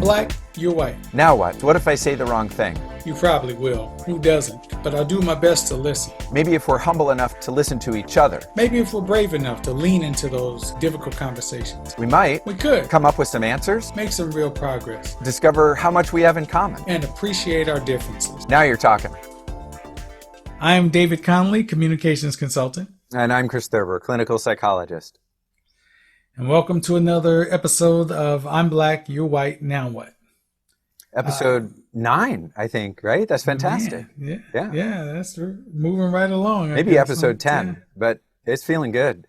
black, you're white. Now what? What if I say the wrong thing? You probably will. Who doesn't? But I'll do my best to listen. Maybe if we're humble enough to listen to each other. Maybe if we're brave enough to lean into those difficult conversations. We might. We could. Come up with some answers. Make some real progress. Discover how much we have in common. And appreciate our differences. Now you're talking. I am David Connolly, communications consultant. And I'm Chris Thurber, clinical psychologist. And welcome to another episode of I'm Black, You're White, Now What? Episode 9, I think, right? That's fantastic. Man, yeah, that's moving right along. Maybe episode 10, but it's feeling good.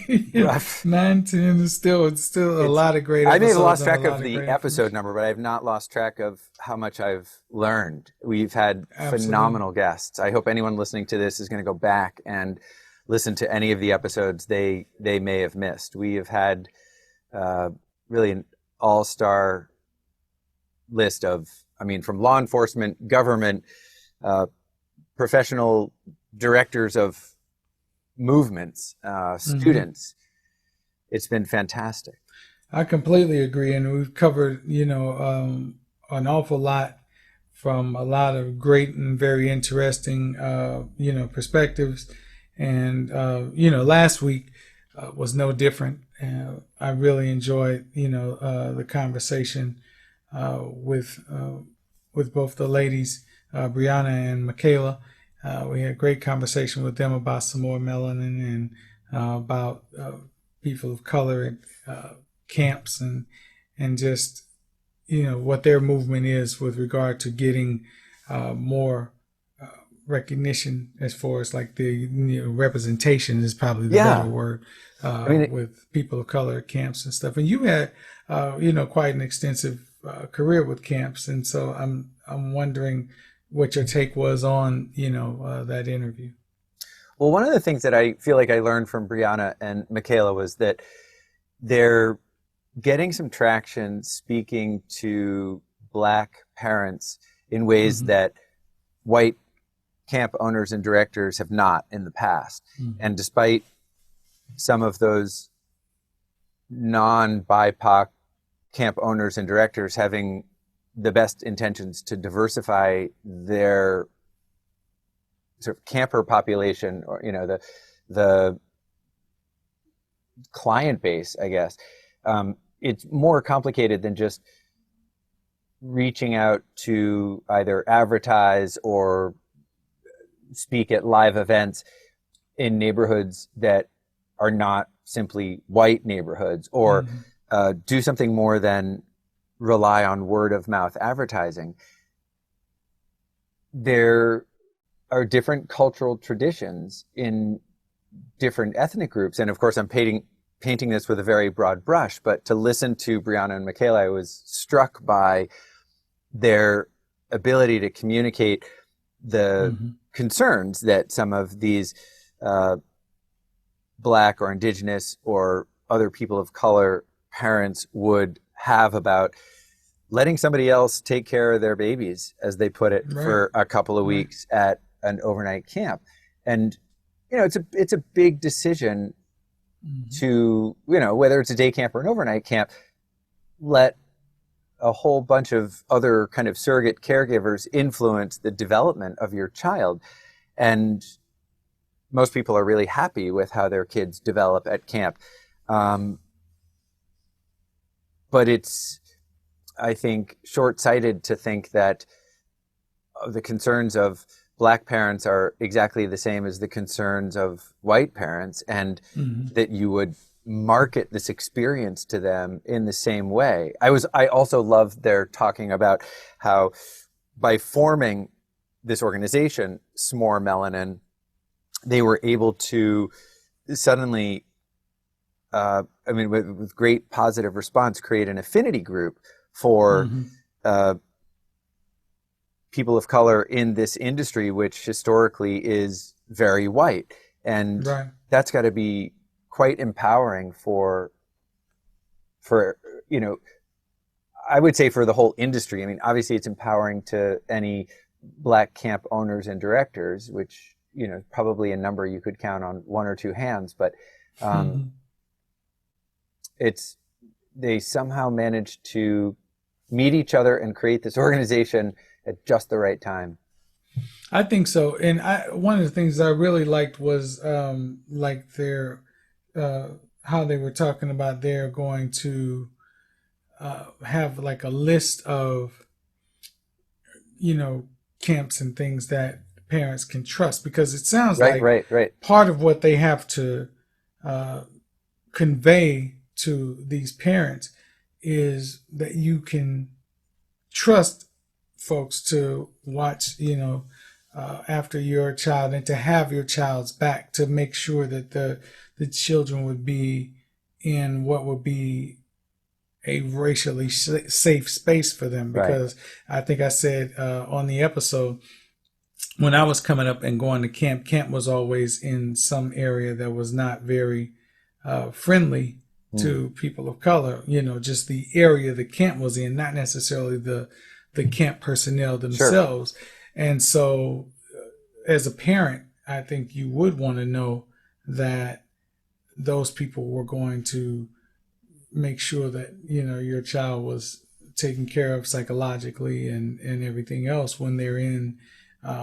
Yeah, 9, 10 is still a lot of great episodes. I may have lost track of the episode number, but I have not lost track of how much I've learned. We've had phenomenal guests. I hope anyone listening to this is going to go back and listen to any of the episodes they may have missed. We have had really an all-star list of, from law enforcement, government, professional directors of movements, students. It's been fantastic. I completely agree, and we've covered, an awful lot from a lot of great and very interesting, perspectives. And last week was no different. I really enjoyed, the conversation with both the ladies, Brianna and Michaela. We had a great conversation with them about some more melanin and about people of color at camps and just, what their movement is with regard to getting more recognition as far as like the representation is probably the better word with people of color at camps and stuff. And you had, quite an extensive career with camps. And so I'm wondering what your take was on, that interview. Well, one of the things that I feel like I learned from Brianna and Michaela was that they're getting some traction speaking to Black parents in ways that white camp owners and directors have not in the past. And despite some of those non-BIPOC camp owners and directors having the best intentions to diversify their sort of camper population, or the client base, I guess, it's more complicated than just reaching out to either advertise or speak at live events in neighborhoods that are not simply white neighborhoods, or do something more than rely on word of mouth advertising. There are different cultural traditions in different ethnic groups. And of course, I'm painting this with a very broad brush, but to listen to Brianna and Michaela, I was struck by their ability to communicate the concerns that some of these Black or Indigenous or other people of color parents would have about letting somebody else take care of their babies, as they put it, for a couple of weeks at an overnight camp. And, it's a big decision to, whether it's a day camp or an overnight camp, let a whole bunch of other kind of surrogate caregivers influence the development of your child. And most people are really happy with how their kids develop at camp. But it's, I think, short-sighted to think that the concerns of Black parents are exactly the same as the concerns of white parents, and that you would market this experience to them in the same way. I also loved their talking about how by forming this organization, S'more Melanin, they were able to suddenly, with great positive response, create an affinity group for people of color in this industry, which historically is very white. And that's got to be quite empowering for I would say for the whole industry. Obviously it's empowering to any Black camp owners and directors, which, probably a number you could count on one or two hands, but they somehow managed to meet each other and create this organization at just the right time. I think so. And one of the things I really liked was like their uh, how they were talking about they're going to have like a list of you know camps and things that parents can trust because it sounds Right, like right, right. part of what they have to uh, convey to these parents is that you can trust folks to watch, after your child and to have your child's back to make sure that the children would be in what would be a racially safe space for them. Right. Because I think I said on the episode when I was coming up and going to camp, camp was always in some area that was not very friendly Mm. to people of color. Just the area the camp was in, not necessarily the camp personnel Sure. themselves. And so, as a parent, I think you would want to know that those people were going to make sure that your child was taken care of psychologically and everything else when they're in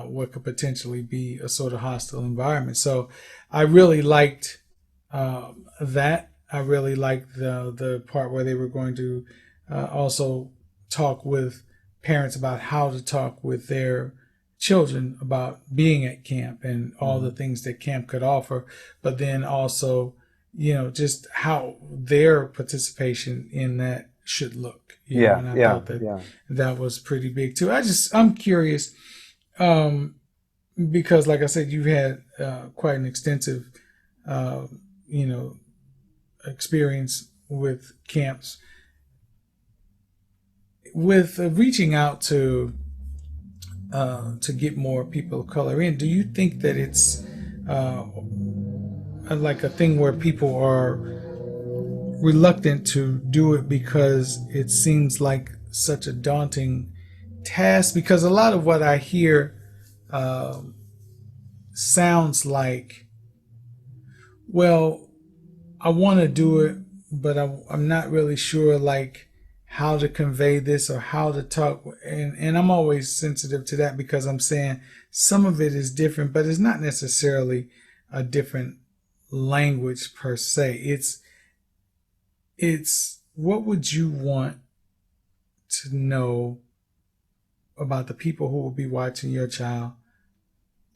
what could potentially be a sort of hostile environment. So I really liked that. I really liked the part where they were going to also talk with parents about how to talk with their children about being at camp and all the Mhm. things that camp could offer, but then also just how their participation in that should look, Yeah, and I yeah, thought that yeah. that was pretty big too. I'm curious, um, because like I said, you've had quite an extensive, uh, you know, experience with camps, with reaching out to get more people of color in. Do you think that it's uh, like a thing where people are reluctant to do it because it seems like such a daunting task? Because a lot of what I hear sounds like, well, I want to do it, but I'm not really sure like how to convey this or how to talk. And I'm always sensitive to that because I'm saying some of it is different, but it's not necessarily a different language per se. It's what would you want to know about the people who will be watching your child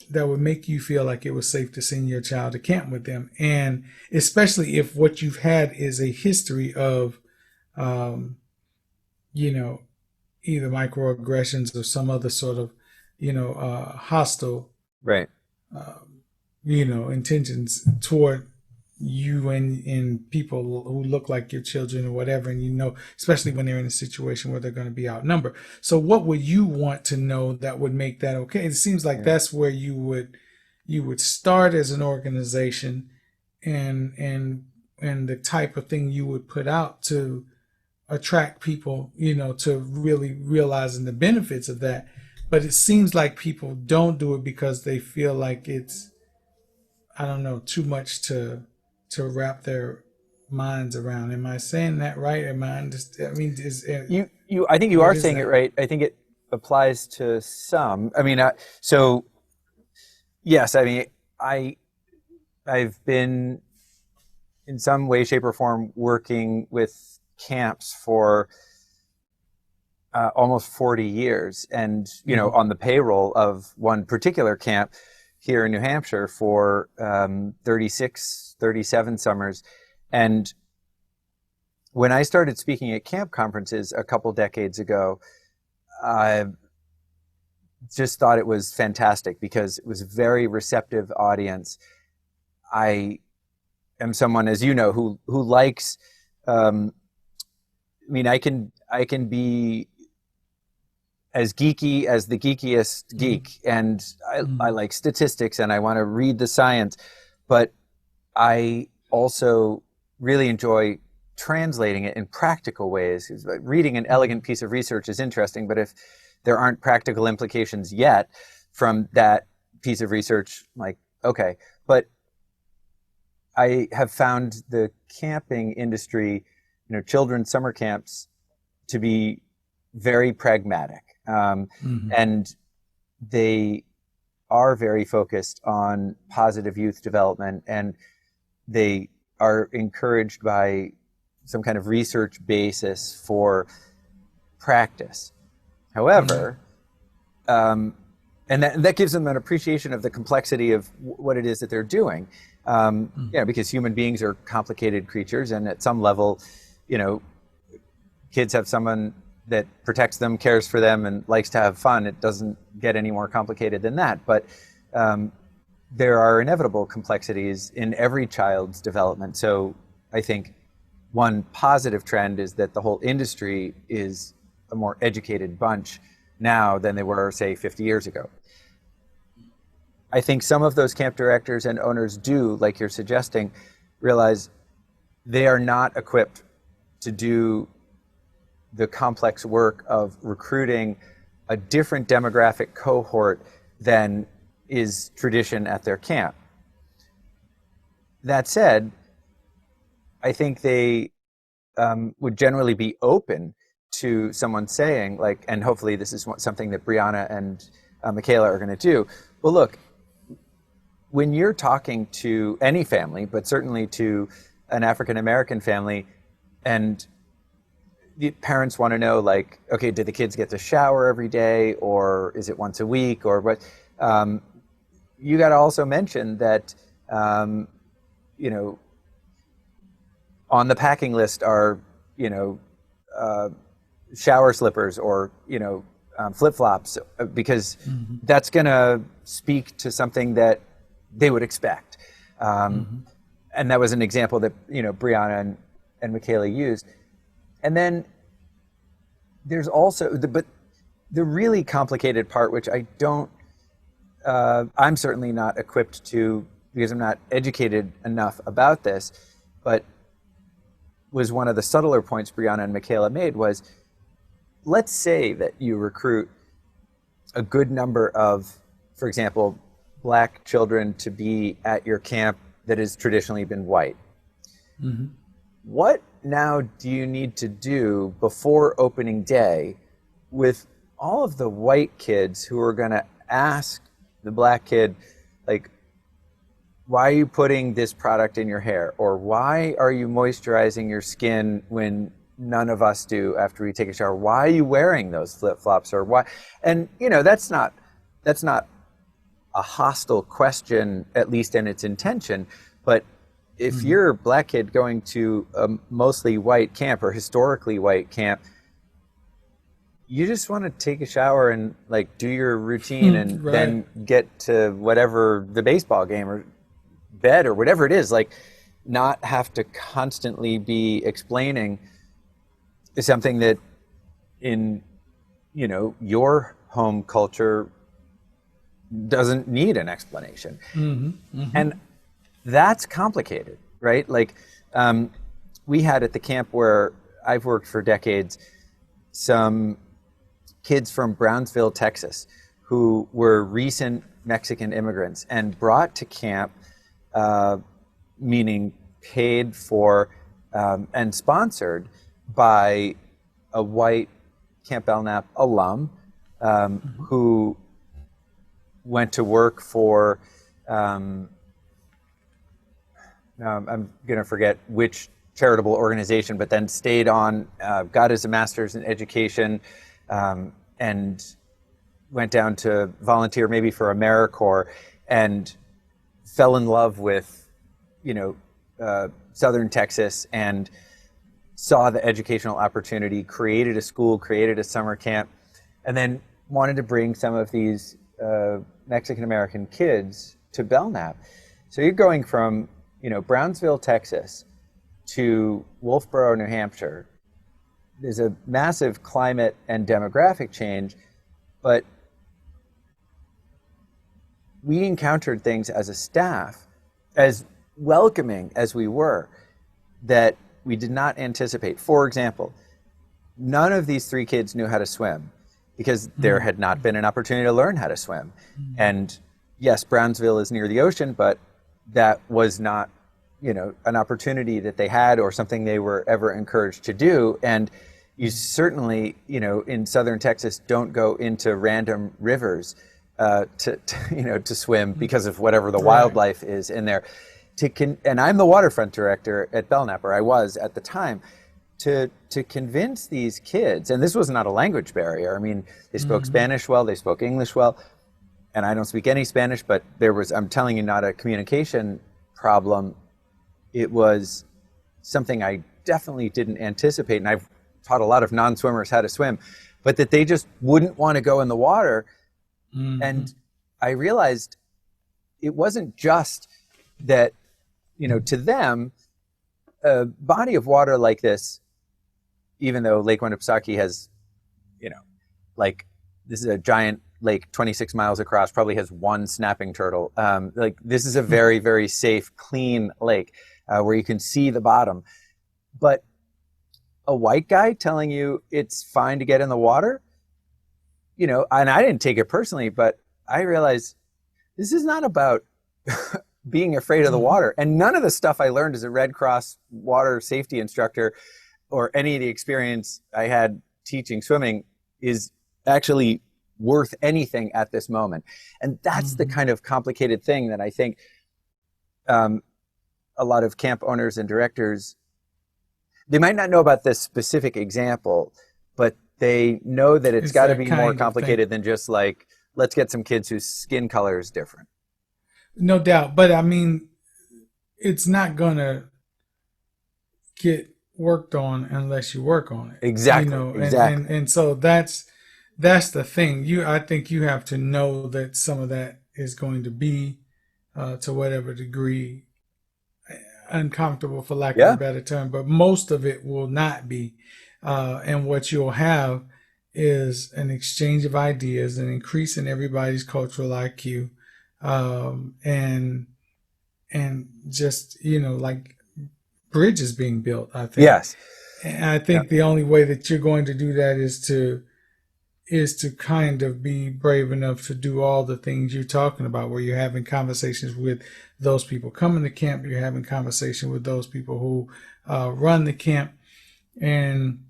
that would make you feel like it was safe to send your child to camp with them, and especially if what you've had is a history of um, you know either microaggressions or some other sort of hostile Right. intentions toward you and people who look like your children or whatever, and especially when they're in a situation where they're going to be outnumbered. So what would you want to know that would make that okay? It seems like Yeah. that's where you would start as an organization, and the type of thing you would put out to attract people, to really realizing the benefits of that. But it seems like people don't do it because they feel like it's, I don't know, too much to wrap their minds around. Am I saying that right? Am I understand? I mean, I think you what are is saying it that? right. I think it applies to some. I mean, so yes, I mean, I, I've been in some way, shape, or form working with camps for almost 40 years, and Mm-hmm. on the payroll of one particular camp here in New Hampshire for 36, 37 summers. And when I started speaking at camp conferences a couple decades ago, I just thought it was fantastic because it was a very receptive audience. I am someone, as you know, who likes. Um, I mean, I can be as geeky as the geekiest Mm-hmm. geek, and I Mm-hmm. like statistics and I want to read the science, but I also really enjoy translating it in practical ways. Reading an elegant piece of research is interesting, but if there aren't practical implications yet from that piece of research, like, okay. But I have found the camping industry, children's summer camps, to be very pragmatic, Mm-hmm. and they are very focused on positive youth development, and they are encouraged by some kind of research basis for practice. Mm-hmm. However, and that gives them an appreciation of the complexity of what it is that they're doing. Because human beings are complicated creatures, and at some level, you know, kids have someone that protects them, cares for them, and likes to have fun. It doesn't get any more complicated than that. But there are inevitable complexities in every child's development. So I think one positive trend is that the whole industry is a more educated bunch now than they were, say, 50 years ago. I think some of those camp directors and owners do, like you're suggesting, realize they are not equipped to do the complex work of recruiting a different demographic cohort than is tradition at their camp. That said, I think they would generally be open to someone saying, like, and hopefully this is something that Brianna and Michaela are going to do. Well, look, when you're talking to any family, but certainly to an African American family, and the parents want to know, like, okay, do the kids get to shower every day, or is it once a week, or what? You got to also mention that, you know, on the packing list are, you know, shower slippers or, you know, flip-flops, because Mm-hmm. that's going to speak to something that they would expect. Mm-hmm. And that was an example that, you know, Brianna and Michaela used. And then there's also, but the really complicated part, which I don't, I'm certainly not equipped to, because I'm not educated enough about this, but was one of the subtler points Brianna and Michaela made was, let's say that you recruit a good number of, for example, Black children to be at your camp that has traditionally been white. Mm-hmm. What now do you need to do before opening day with all of the white kids who are going to ask the Black kid, like, why are you putting this product in your hair? Or why are you moisturizing your skin when none of us do after we take a shower? Why are you wearing those flip-flops? Or why? And, you know, that's not a hostile question, at least in its intention. But if Mm-hmm. you're a Black kid going to a mostly white camp or historically white camp, you just want to take a shower and, like, do your routine and Right. then get to whatever, the baseball game or bed or whatever it is, like, not have to constantly be explaining something that in, you know, your home culture doesn't need an explanation. Mm-hmm. Mm-hmm. And that's complicated, right? Like, we had at the camp where I've worked for decades, some kids from Brownsville, Texas, who were recent Mexican immigrants and brought to camp, meaning paid for and sponsored by a white Camp Belknap alum, who went to work for, now I'm going to forget which charitable organization, but then stayed on, got his master's in education, and went down to volunteer maybe for AmeriCorps, and fell in love with, you know, Southern Texas, and saw the educational opportunity, created a school, created a summer camp, and then wanted to bring some of these Mexican-American kids to Belknap. So you're going from, you know, Brownsville, Texas to Wolfboro, New Hampshire. There's a massive climate and demographic change, but we encountered things as a staff, as welcoming as we were, that we did not anticipate. For example, none of these three kids knew how to swim because there had not been an opportunity to learn how to swim. And yes, Brownsville is near the ocean, but that was not, you know, an opportunity that they had or something they were ever encouraged to do. And you certainly, in southern Texas, don't go into random rivers to swim because of whatever the Right. wildlife is in there. And I'm the waterfront director at Belknap, or I was at the time, to convince these kids, and this was not a language barrier. I mean, they spoke Hmm. Spanish well, they spoke English well, and I don't speak any Spanish, but there was, I'm telling you, not a communication problem. It was something I definitely didn't anticipate, and I've taught a lot of non-swimmers how to swim, but that they just wouldn't want to go in the water. Hmm. And I realized it wasn't just that, to them, a body of water like this, even though Lake Winnipesaukee has, you know, like this is a giant lake 26 miles across, probably has one snapping turtle. Like this is a very, very safe, clean lake where you can see the bottom. But a white guy telling you it's fine to get in the water, and I didn't take it personally, but I realized this is not about being afraid of the Hmm. water. And none of the stuff I learned as a Red Cross water safety instructor or any of the experience I had teaching swimming is actually worth anything at this moment. And that's the Hmm. kind of complicated thing that I think um, a lot of camp owners and directors, they might not know about this specific example, but they know that it's It's got to that be more kind of thing. complicated than just like, let's get some kids whose skin color is different. No doubt. But I mean, it's not gonna get worked on unless you work on it. Exactly, exactly. And so that's the thing. I think you have to know that some of that is going to be to whatever degree uncomfortable, for lack of a Yeah, better term, but most of it will not be. And what you'll have is an exchange of ideas, an increase in everybody's cultural IQ, and just like bridges being built. I think, yes. and I Yeah. think the only way that you're going to do that is to kind of be brave enough to do all the things you're talking about, where you're having conversations with those people coming to camp, you're having conversation with those people who run the camp, and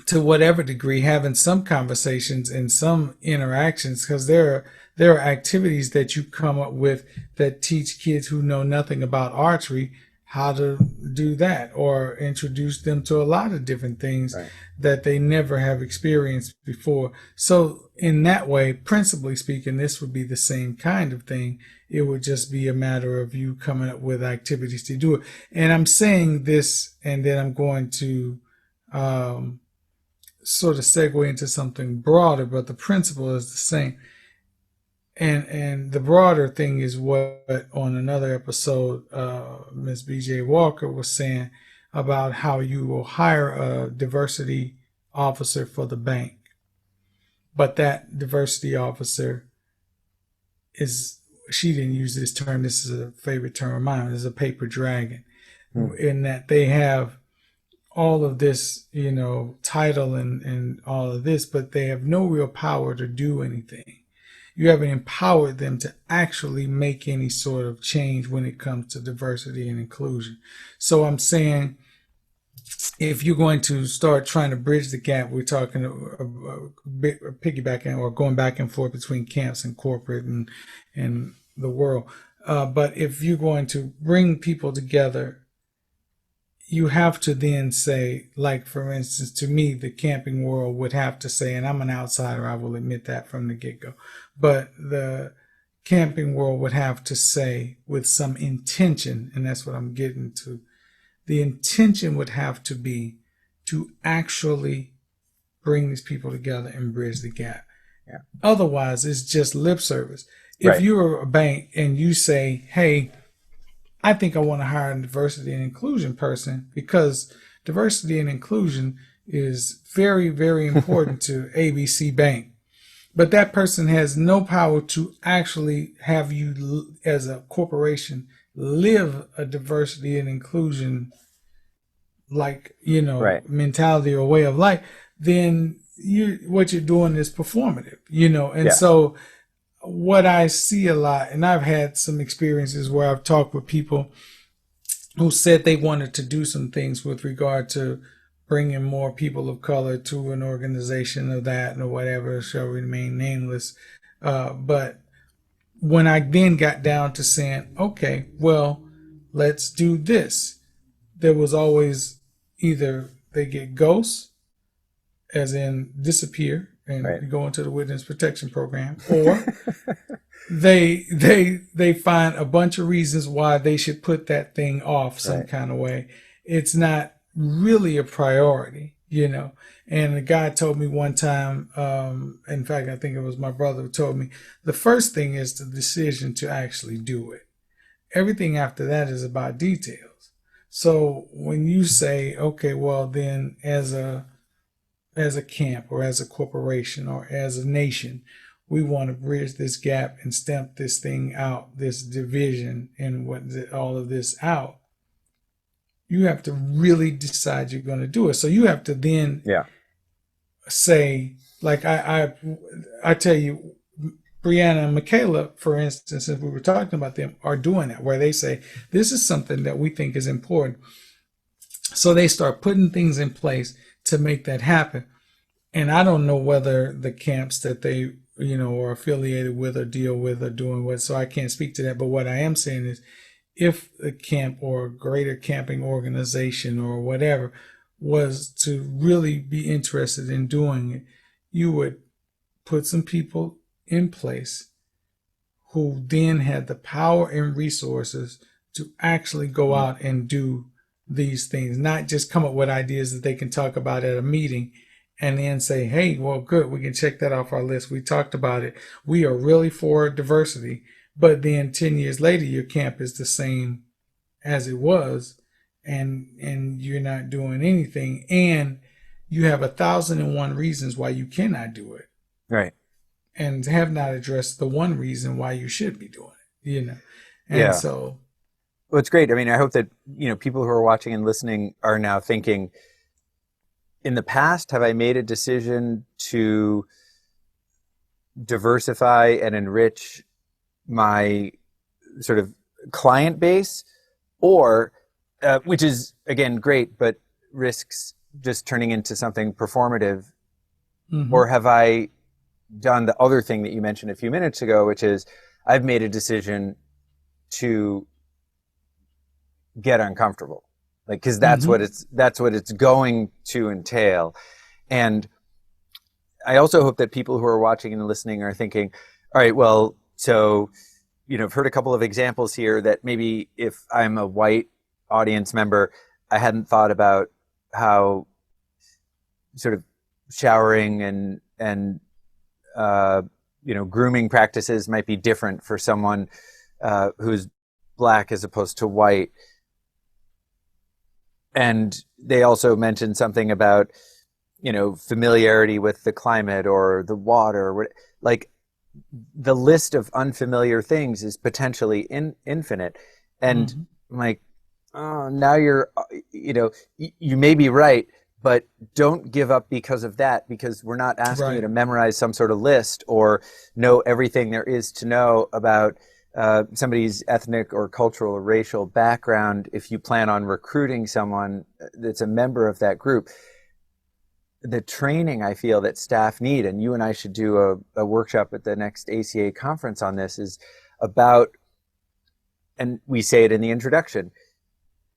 to whatever degree having some conversations and some interactions, because there are activities that you come up with that teach kids who know nothing about archery how to do that, or introduce them to a lot of different things Right. that they never have experienced before. So in that way, principally speaking, this would be the same kind of thing. It would just be a matter of you coming up with activities to do it. And I'm saying this, and then I'm going to um, sort of segue into something broader, but the principle is the same. And the broader thing is what on another episode, Ms. B.J. Walker was saying about how you will hire a diversity officer for the bank, but that diversity officer is, she didn't use this term. This is a favorite term of mine. Is a paper dragon, Hmm. in that they have all of this, title and all of this, but they have no real power to do anything. You haven't empowered them to actually make any sort of change when it comes to diversity and inclusion. So I'm saying, if you're going to start trying to bridge the gap, we're talking piggybacking or going back and forth between camps and corporate and the world. But if you're going to bring people together, you have to then say, like, for instance, to me, the camping world would have to say, and I'm an outsider, I will admit that from the get go, but the camping world would have to say with some intention, and that's what I'm getting to. The intention would have to be to actually bring these people together and bridge the gap. Yeah. Otherwise, it's just lip service. If Right. you're a bank and you say, hey, I think I want to hire a diversity and inclusion person because diversity and inclusion is very, very important to ABC Bank. But that person has no power to actually have you, as a corporation, live a diversity and inclusion, like, Right. mentality or way of life. Then what you're doing is performative, and Yeah. so what I see a lot, and I've had some experiences where I've talked with people who said they wanted to do some things with regard to bringing more people of color to an organization of that or whatever shall remain nameless. But when I then got down to saying, okay, well, let's do this, there was always either they get ghosts, as in disappear Right. and go into the witness protection program, or they find a bunch of reasons why they should put that thing off some Right. kind of way. It's not really a priority, you know. And the guy told me one time, in fact, I think it was my brother who told me, the first thing is the decision to actually do it. Everything after that is about details. So when you say, okay, well then as a camp or as a corporation or as a nation, we want to bridge this gap and stamp this thing out, this division and all of this out. You have to really decide you're going to do it. So you have to then Yeah. say, like I tell you, Brianna and Michaela, for instance, if we were talking about them, are doing that, where they say, this is something that we think is important. So they start putting things in place to make that happen. And I don't know whether the camps that they, you know, are affiliated with or deal with are doing what, so I can't speak to that. But what I am saying is, if a camp or a greater camping organization or whatever was to really be interested in doing it, you would put some people in place who then had the power and resources to actually go out and do these things, not just come up with ideas that they can talk about at a meeting and then say, hey, well, good, we can check that off our list. We talked about it. We are really for diversity. But then 10 years later, your camp is the same as it was, and you're not doing anything. And you have 1,001 reasons why you cannot do it. Right. And have not addressed the one reason why you should be doing it, you know? And Yeah. so. Well, it's great. I mean, I hope that, you know, people who are watching and listening are now thinking, in the past, have I made a decision to diversify and enrich my sort of client base, or which is again great, but risks just turning into something performative, or have I done the other thing that you mentioned a few minutes ago, which is I've made a decision to get uncomfortable, like, because that's what it's going to entail. And I also hope that people who are watching and listening are thinking, all right, well, so, you know, I've heard a couple of examples here that maybe if I'm a white audience member, I hadn't thought about how sort of showering and you know, grooming practices might be different for someone who's black as opposed to white. And they also mentioned something about, you know, familiarity with the climate or the water, like the list of unfamiliar things is potentially infinite. And I'm like, oh, now you're, you know, you may be right, but don't give up because of that, because we're not asking you to memorize some sort of list or know everything there is to know about somebody's ethnic or cultural or racial background if you plan on recruiting someone that's a member of that group. The training I feel that staff need, and you and I should do a workshop at the next ACA conference on this, is about, and we say it in the introduction,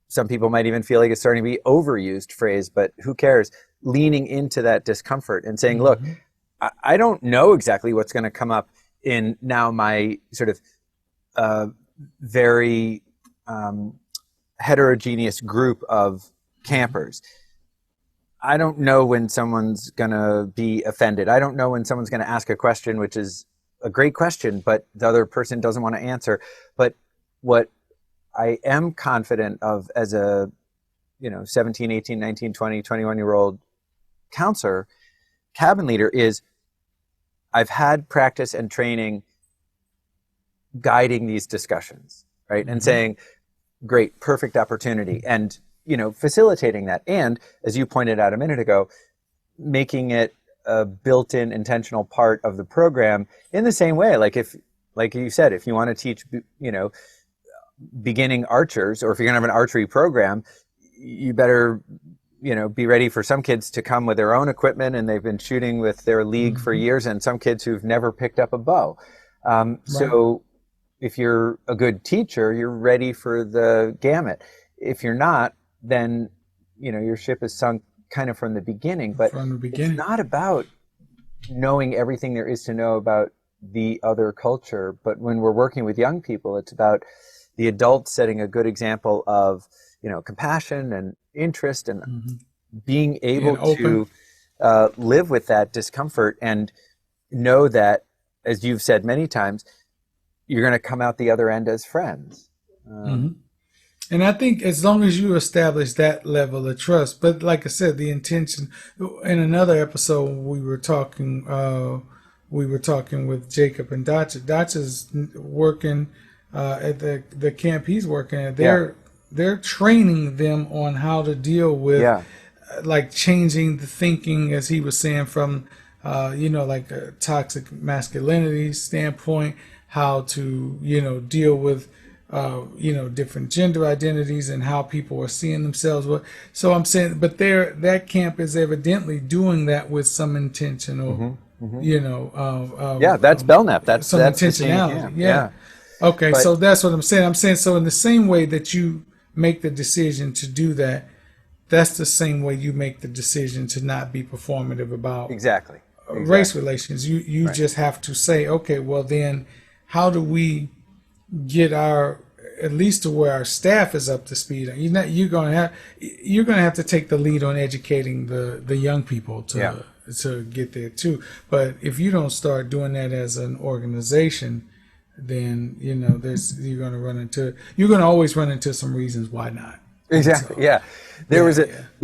some people might even feel like it's starting to be overused phrase, but who cares? Leaning into that discomfort and saying, look, I don't know exactly what's going to come up in now my sort of very heterogeneous group of campers. I don't know when someone's going to be offended. I don't know when someone's going to ask a question, which is a great question, but the other person doesn't want to answer. But what I am confident of as a, you know, 17, 18, 19, 20, 21-year-old counselor, cabin leader, is I've had practice and training guiding these discussions, right? And saying, great, perfect opportunity. And, you know, facilitating that. And as you pointed out a minute ago, making it a built-in intentional part of the program in the same way. Like like you said, if you want to teach, you know, beginning archers, or if you're going to have an archery program, you better, be ready for some kids to come with their own equipment and they've been shooting with their league for years, and some kids who've never picked up a bow. So if you're a good teacher, you're ready for the gamut. If you're not, then your ship is sunk kind of from the beginning. But it's not about knowing everything there is to know about the other culture. But when we're working with young people, it's about the adults setting a good example of compassion and interest and being able to live with that discomfort and know that, as you've said many times, you're going to come out the other end as friends. And I think as long as you establish that level of trust, but like I said, the intention. In another episode, we were talking with Jacob and Dacha. Dacha's working at the camp he's working at. They're training them on how to deal with like changing the thinking, as he was saying, from like a toxic masculinity standpoint, how to deal with different gender identities and how people are seeing themselves. So I'm saying, but that camp is evidently doing that with some intentional, that's Belknap. That's some that's intentionality. Okay, but, so that's what I'm saying. I'm saying, so in the same way that you make the decision to do that, that's the same way you make the decision to not be performative about race relations. You just have to say, okay, well then, how do we get at least to where our staff is up to speed? You're gonna have to take the lead on educating the young people to get there too. But if you don't start doing that as an organization, then you're gonna always run into some reasons why not. Exactly.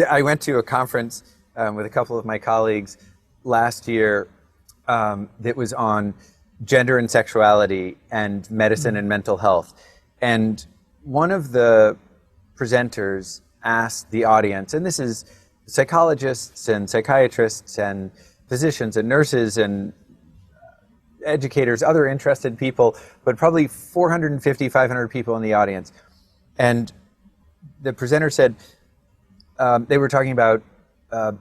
I went to a conference with a couple of my colleagues last year that was on gender and sexuality and medicine and mental health. And one of the presenters asked the audience, and this is psychologists and psychiatrists and physicians and nurses and educators, other interested people, but probably 450, 500 people in the audience. And the presenter said, they were talking about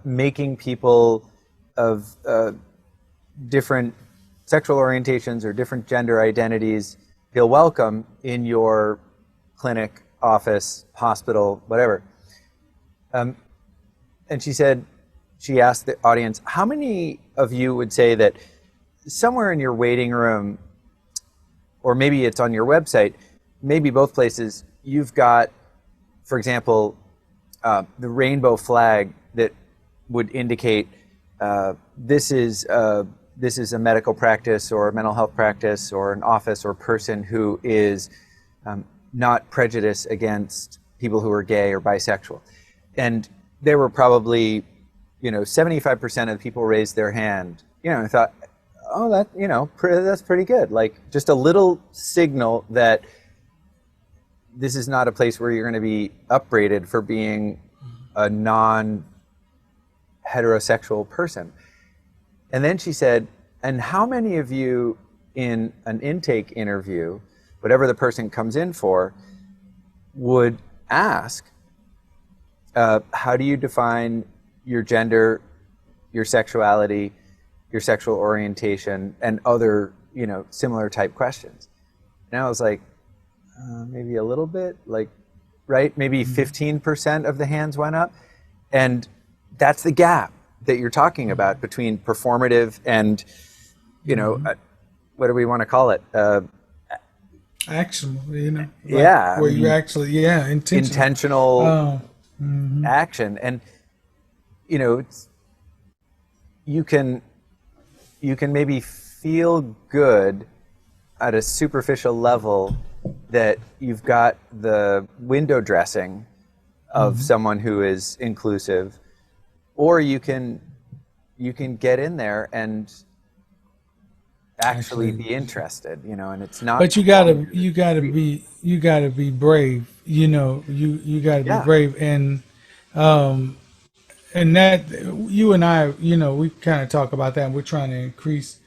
making people of different sexual orientations or different gender identities feel welcome in your clinic, office, hospital, whatever. And she asked the audience, how many of you would say that somewhere in your waiting room, or maybe it's on your website, maybe both places, you've got, for example, the rainbow flag that would indicate this is a medical practice or a mental health practice or an office or person who is not prejudiced against people who are gay or bisexual. And there were probably, 75% of people raised their hand, and thought, oh, that's pretty good. Like just a little signal that this is not a place where you're going to be upbraided for being a non-heterosexual person. And then she said, and how many of you in an intake interview, whatever the person comes in for, would ask, how do you define your gender, your sexuality, your sexual orientation, and other, similar type questions? And I was like, maybe a little bit, right? Maybe 15% of the hands went up. And that's the gap that you're talking about between performative and, what do we want to call it? Actionable, where you actually, intentional action. And, you can maybe feel good at a superficial level that you've got the window dressing of someone who is inclusive, or you can get in there and actually be interested, and it's not. But you gotta be brave. You gotta be brave, and that you and I, we kind of talk about that. And we're trying to increase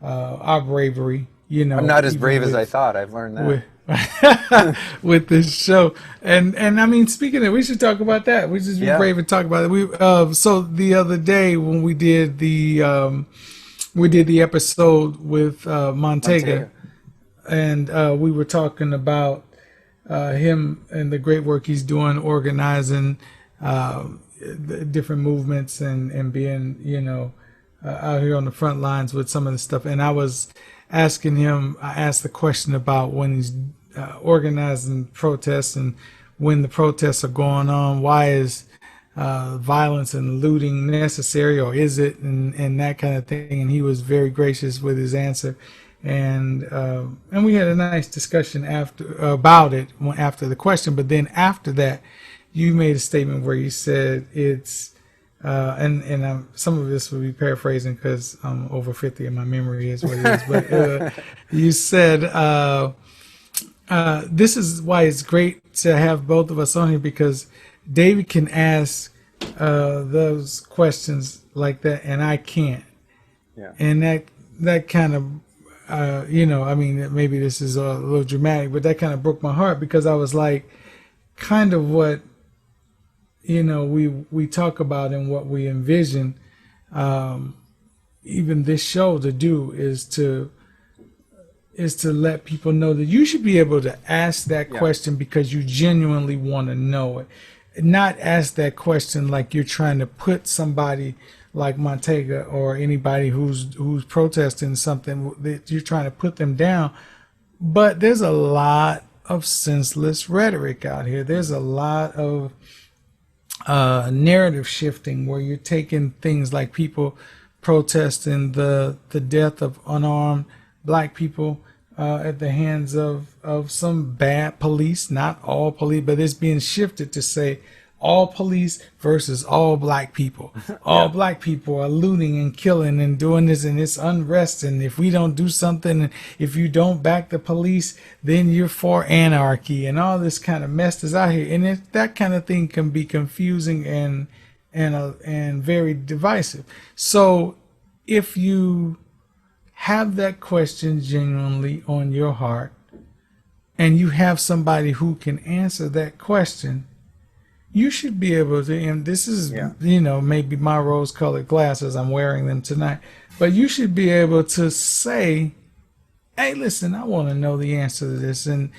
our bravery. I'm not as brave as I thought. I've learned that. with this show. And I mean, speaking of, we should talk about that. We just be Yeah, brave and talk about it. So the other day when we did the episode with Montega, Montego. and we were talking about him and the great work he's doing, organizing the different movements and being, out here on the front lines with some of the stuff. And I asked the question about when he's organizing protests and when the protests are going on, why is violence and looting necessary, or is it, and that kind of thing. And he was very gracious with his answer, and we had a nice discussion after about it after the question. But then after that, you made a statement where you said it's and some of this will be paraphrasing because I'm over 50 and my memory is what it is. But you said this is why it's great to have both of us on here, because David can ask those questions like that, and I can't. Yeah. And that kind of, I mean, maybe this is a little dramatic, but that kind of broke my heart, because I was like, kind of what, we talk about and what we envision, even this show to do is to let people know that you should be able to ask that Yeah. question because you genuinely want to know it. Not ask that question like you're trying to put somebody like Montega or anybody who's protesting something, that you're trying to put them down. But there's a lot of senseless rhetoric out here. There's a lot of narrative shifting where you're taking things like people protesting the death of unarmed black people at the hands of some bad police, not all police, but it's being shifted to say all police versus all black people. All Yeah. black people are looting and killing and doing this, and it's unrest. And if we don't do something, if you don't back the police, then you're for anarchy, and all this kind of mess is out here. And that kind of thing can be confusing and very divisive. So if you have that question genuinely on your heart, and you have somebody who can answer that question, you should be able to, and this is, Yeah. maybe my rose-colored glasses, I'm wearing them tonight, but you should be able to say, hey, listen, I want to know the answer to this, and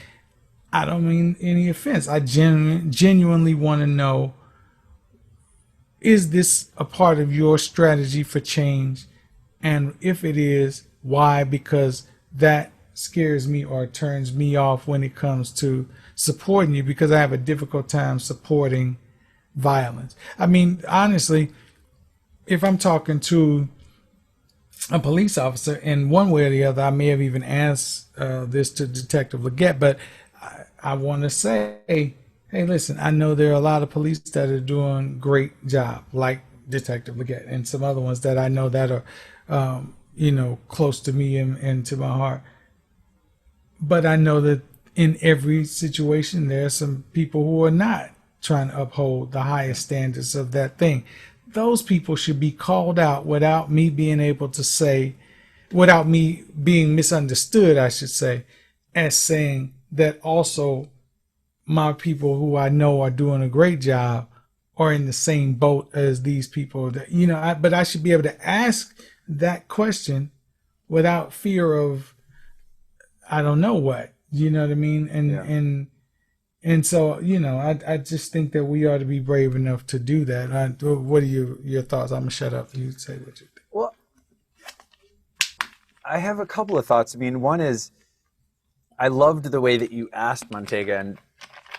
I don't mean any offense. I genuinely want to know, is this a part of your strategy for change? And if it is, why? Because that scares me or turns me off when it comes to supporting you, because I have a difficult time supporting violence. I mean, honestly, if I'm talking to a police officer, in one way or the other, I may have even asked this to Detective Leggett, but I want to say, hey, listen, I know there are a lot of police that are doing great job, like Detective Leggett, and some other ones that I know that are, close to me and to my heart. But I know that in every situation, there are some people who are not trying to uphold the highest standards of that thing. Those people should be called out without me being able to say, without me being misunderstood, I should say, as saying that also my people who I know are doing a great job are in the same boat as these people. That, but I should be able to ask that question without fear of, I don't know what, you know what I mean? Yeah. And so, I just think that we ought to be brave enough to do that. What are your thoughts? I'm going to shut up. You say what you think. Well, I have a couple of thoughts. I mean, one is I loved the way that you asked Montega, and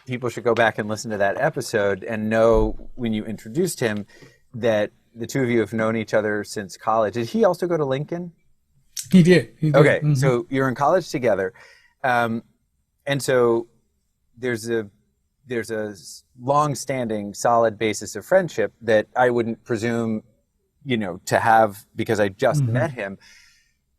people should go back and listen to that episode and know when you introduced him that the two of you have known each other since college. Did he also go to Lincoln? He did. Okay, Mm-hmm. So you're in college together, and so there's a long-standing, solid basis of friendship that I wouldn't presume, to have because I just Mm-hmm. met him.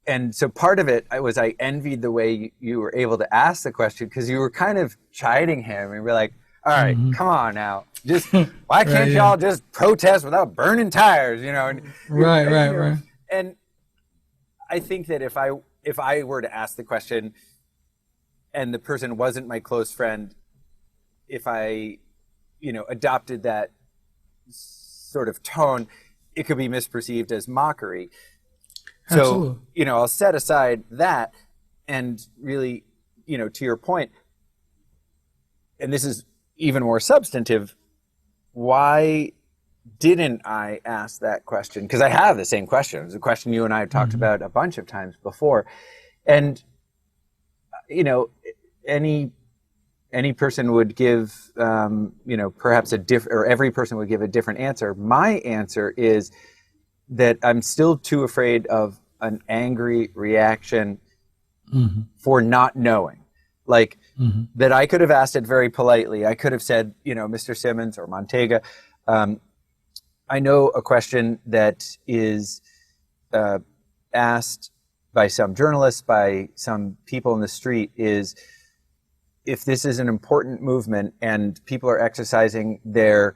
And so part of it was I envied the way you were able to ask the question, because you were kind of chiding him and we're like, all right, Mm-hmm. come on now. Just why can't Right, yeah. y'all just protest without burning tires, And, Right. And I think that if I were to ask the question, and the person wasn't my close friend, if I, adopted that sort of tone, it could be misperceived as mockery. So, Absolutely. I'll set aside that and really, to your point, and this is even more substantive, why didn't I ask that question? Because I have the same question. It was a question you and I have talked Mm-hmm. about a bunch of times before. And, any person would give, perhaps or every person would give a different answer. My answer is that I'm still too afraid of an angry reaction Mm-hmm. for not knowing. Like, Mm-hmm. that I could have asked it very politely. I could have said, Mr. Simmons or Montega, I know a question that is asked by some journalists, by some people in the street, is if this is an important movement and people are exercising their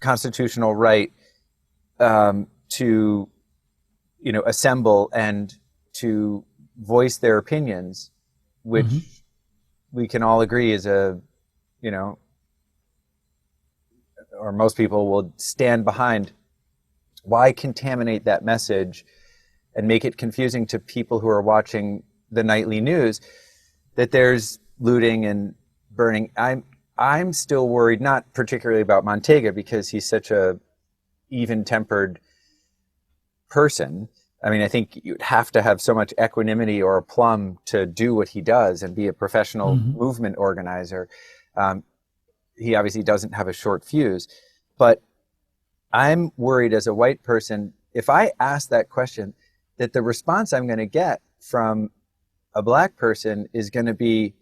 constitutional right to, assemble and to voice their opinions, which Mm-hmm. we can all agree is you know, or most people will stand behind, why contaminate that message and make it confusing to people who are watching the nightly news that there's looting and burning? I'm still worried, not particularly about Montega because he's such a even-tempered person. I mean, I think you'd have to have so much equanimity or aplomb to do what he does and be a professional Mm-hmm. movement organizer. He obviously doesn't have a short fuse, but I'm worried as a white person, if I ask that question, that the response I'm going to get from a black person is going to be,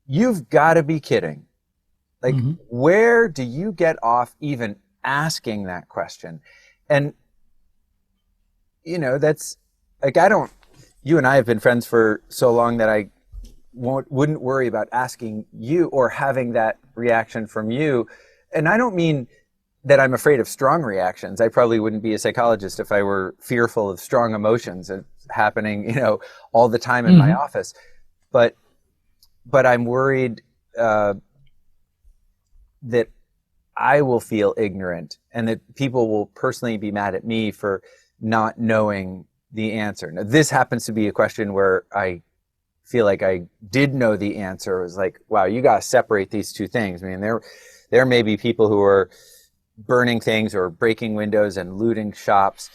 you've got to be kidding. Like, Mm-hmm. where do you get off even asking that question? And, that's like, you and I have been friends for so long that I wouldn't worry about asking you or having that reaction from you. And I don't mean that I'm afraid of strong reactions. I probably wouldn't be a psychologist if I were fearful of strong emotions happening, all the time in my Mm-hmm. office. But I'm worried that I will feel ignorant and that people will personally be mad at me for not knowing the answer. Now, this happens to be a question where I feel like I did know the answer. It was like, wow, you got to separate these two things. I mean, there may be people who are burning things or breaking windows and looting shops.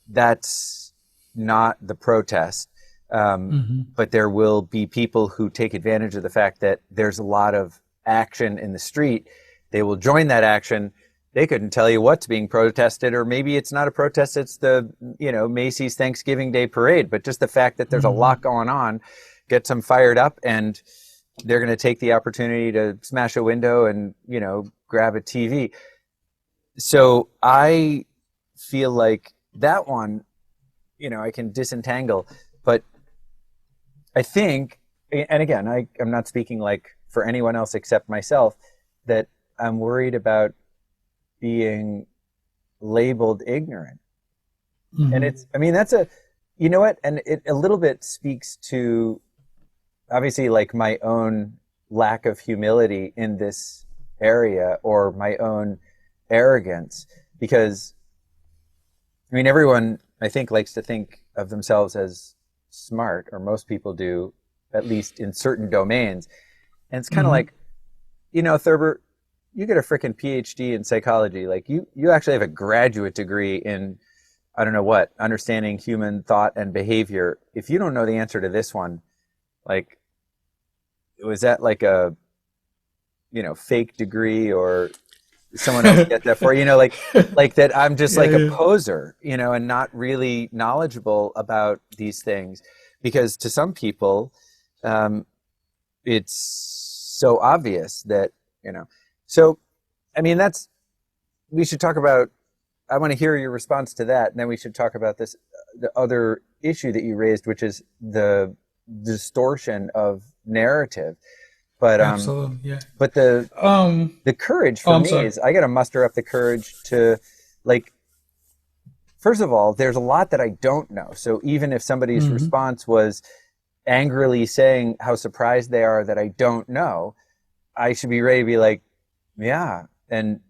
That's not the protest. Mm-hmm. But there will be people who take advantage of the fact that there's a lot of action in the street. They will join that action. They couldn't tell you what's being protested, or maybe it's not a protest, it's the, Macy's Thanksgiving Day parade. But just the fact that there's a Mm-hmm. lot going on gets them fired up, and they're going to take the opportunity to smash a window and, grab a TV. So I feel like that one, I can disentangle. But I think, and again, I'm not speaking like for anyone else except myself, that I'm worried about being labeled ignorant. And Mm-hmm. I mean, that's you know what? And it a little bit speaks to obviously like my own lack of humility in this area, or my own arrogance, because I mean, everyone I think likes to think of themselves as smart, or most people do, at least in certain domains. And it's kind of Mm-hmm. like, Thurber, you get a freaking PhD in psychology. Like you actually have a graduate degree in, I don't know what, understanding human thought and behavior. If you don't know the answer to this one, like, was that like a, fake degree, or someone else get that for you? Like that I'm just Yeah, like a yeah. poser, and not really knowledgeable about these things, because to some people, um, it's so obvious that, so I mean, we should talk about, I want to hear your response to that, and then we should talk about this, the other issue that you raised, which is the distortion of narrative. But Absolutely. Yeah. but Um. the courage Oh, for I'm me sorry. is, I got to muster up the courage to, like, first of all, there's a lot that I don't know. So even if somebody's Mm-hmm. response was, angrily saying how surprised they are that I don't know, I should be ready to be like, yeah. And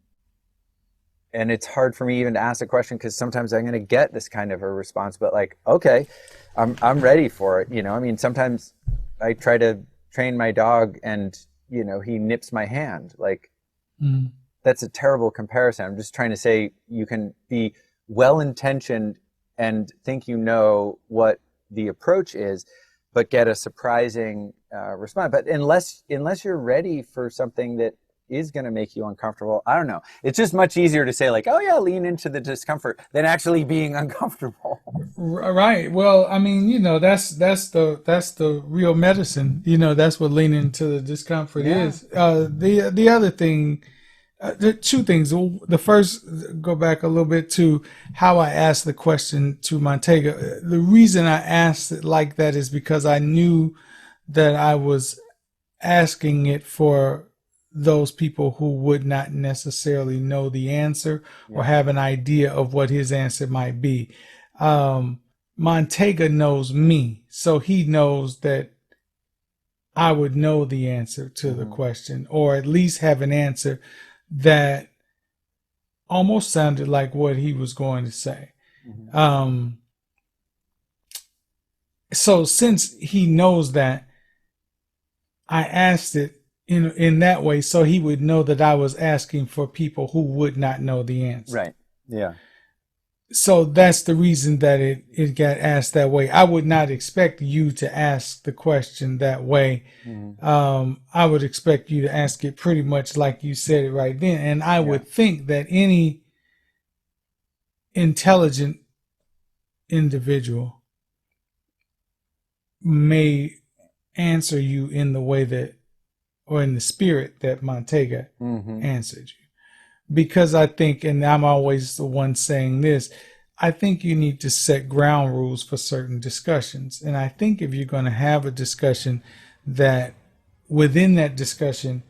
it's hard for me even to ask a question because sometimes I'm going to get this kind of a response, but like, okay, I'm ready for it. I mean, sometimes I try to train my dog and, he nips my hand. Like, that's a terrible comparison. I'm just trying to say you can be well-intentioned and think you know what the approach is, but get a surprising response. But unless you're ready for something that is going to make you uncomfortable, I don't know. It's just much easier to say like, oh yeah, lean into the discomfort than actually being uncomfortable. Right. Well, I mean, that's the real medicine. That's what leaning into the discomfort Yeah. is. The other thing, the two things. The first, go back a little bit to how I asked the question to Montega. The reason I asked it like that is because I knew that I was asking it for those people who would not necessarily know the answer or Yeah. have an idea of what his answer might be. Montega knows me, so he knows that I would know the answer to the question, or at least have an answer that almost sounded like what he was going to say. Um, so since he knows that, I asked it in that way so he would know that I was asking for people who would not know the answer. Right. Yeah. So that's the reason that it got asked that way. I would not expect you to ask the question that way. I would expect you to ask it pretty much like you said it right then. And I would think that any intelligent individual may answer you in the way that, or in the spirit that Montega answered you. Because I think, and I'm always the one saying this, I think you need to set ground rules for certain discussions. And I think if you're going to have a discussion, that within that discussion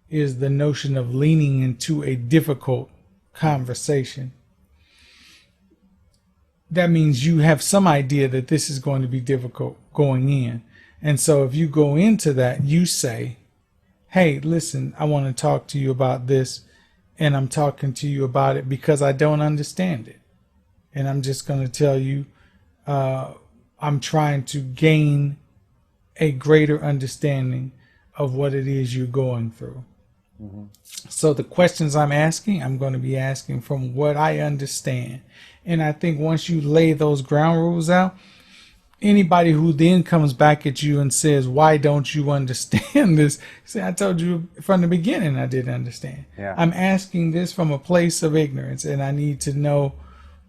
is the notion of leaning into a difficult conversation. That means you have some idea that this is going to be difficult going in. And so if you go into that, you say, hey, listen, I want to talk to you about this, and I'm talking to you about it because I don't understand it. And I'm just going to tell you, I'm trying to gain a greater understanding of what it is you're going through. So the questions I'm going to be asking from what I understand. And I think once you lay those ground rules out, anybody who then comes back at you and says, why don't you understand this? Say, I told you from the beginning I didn't understand. Yeah. I'm asking this from a place of ignorance, and I need to know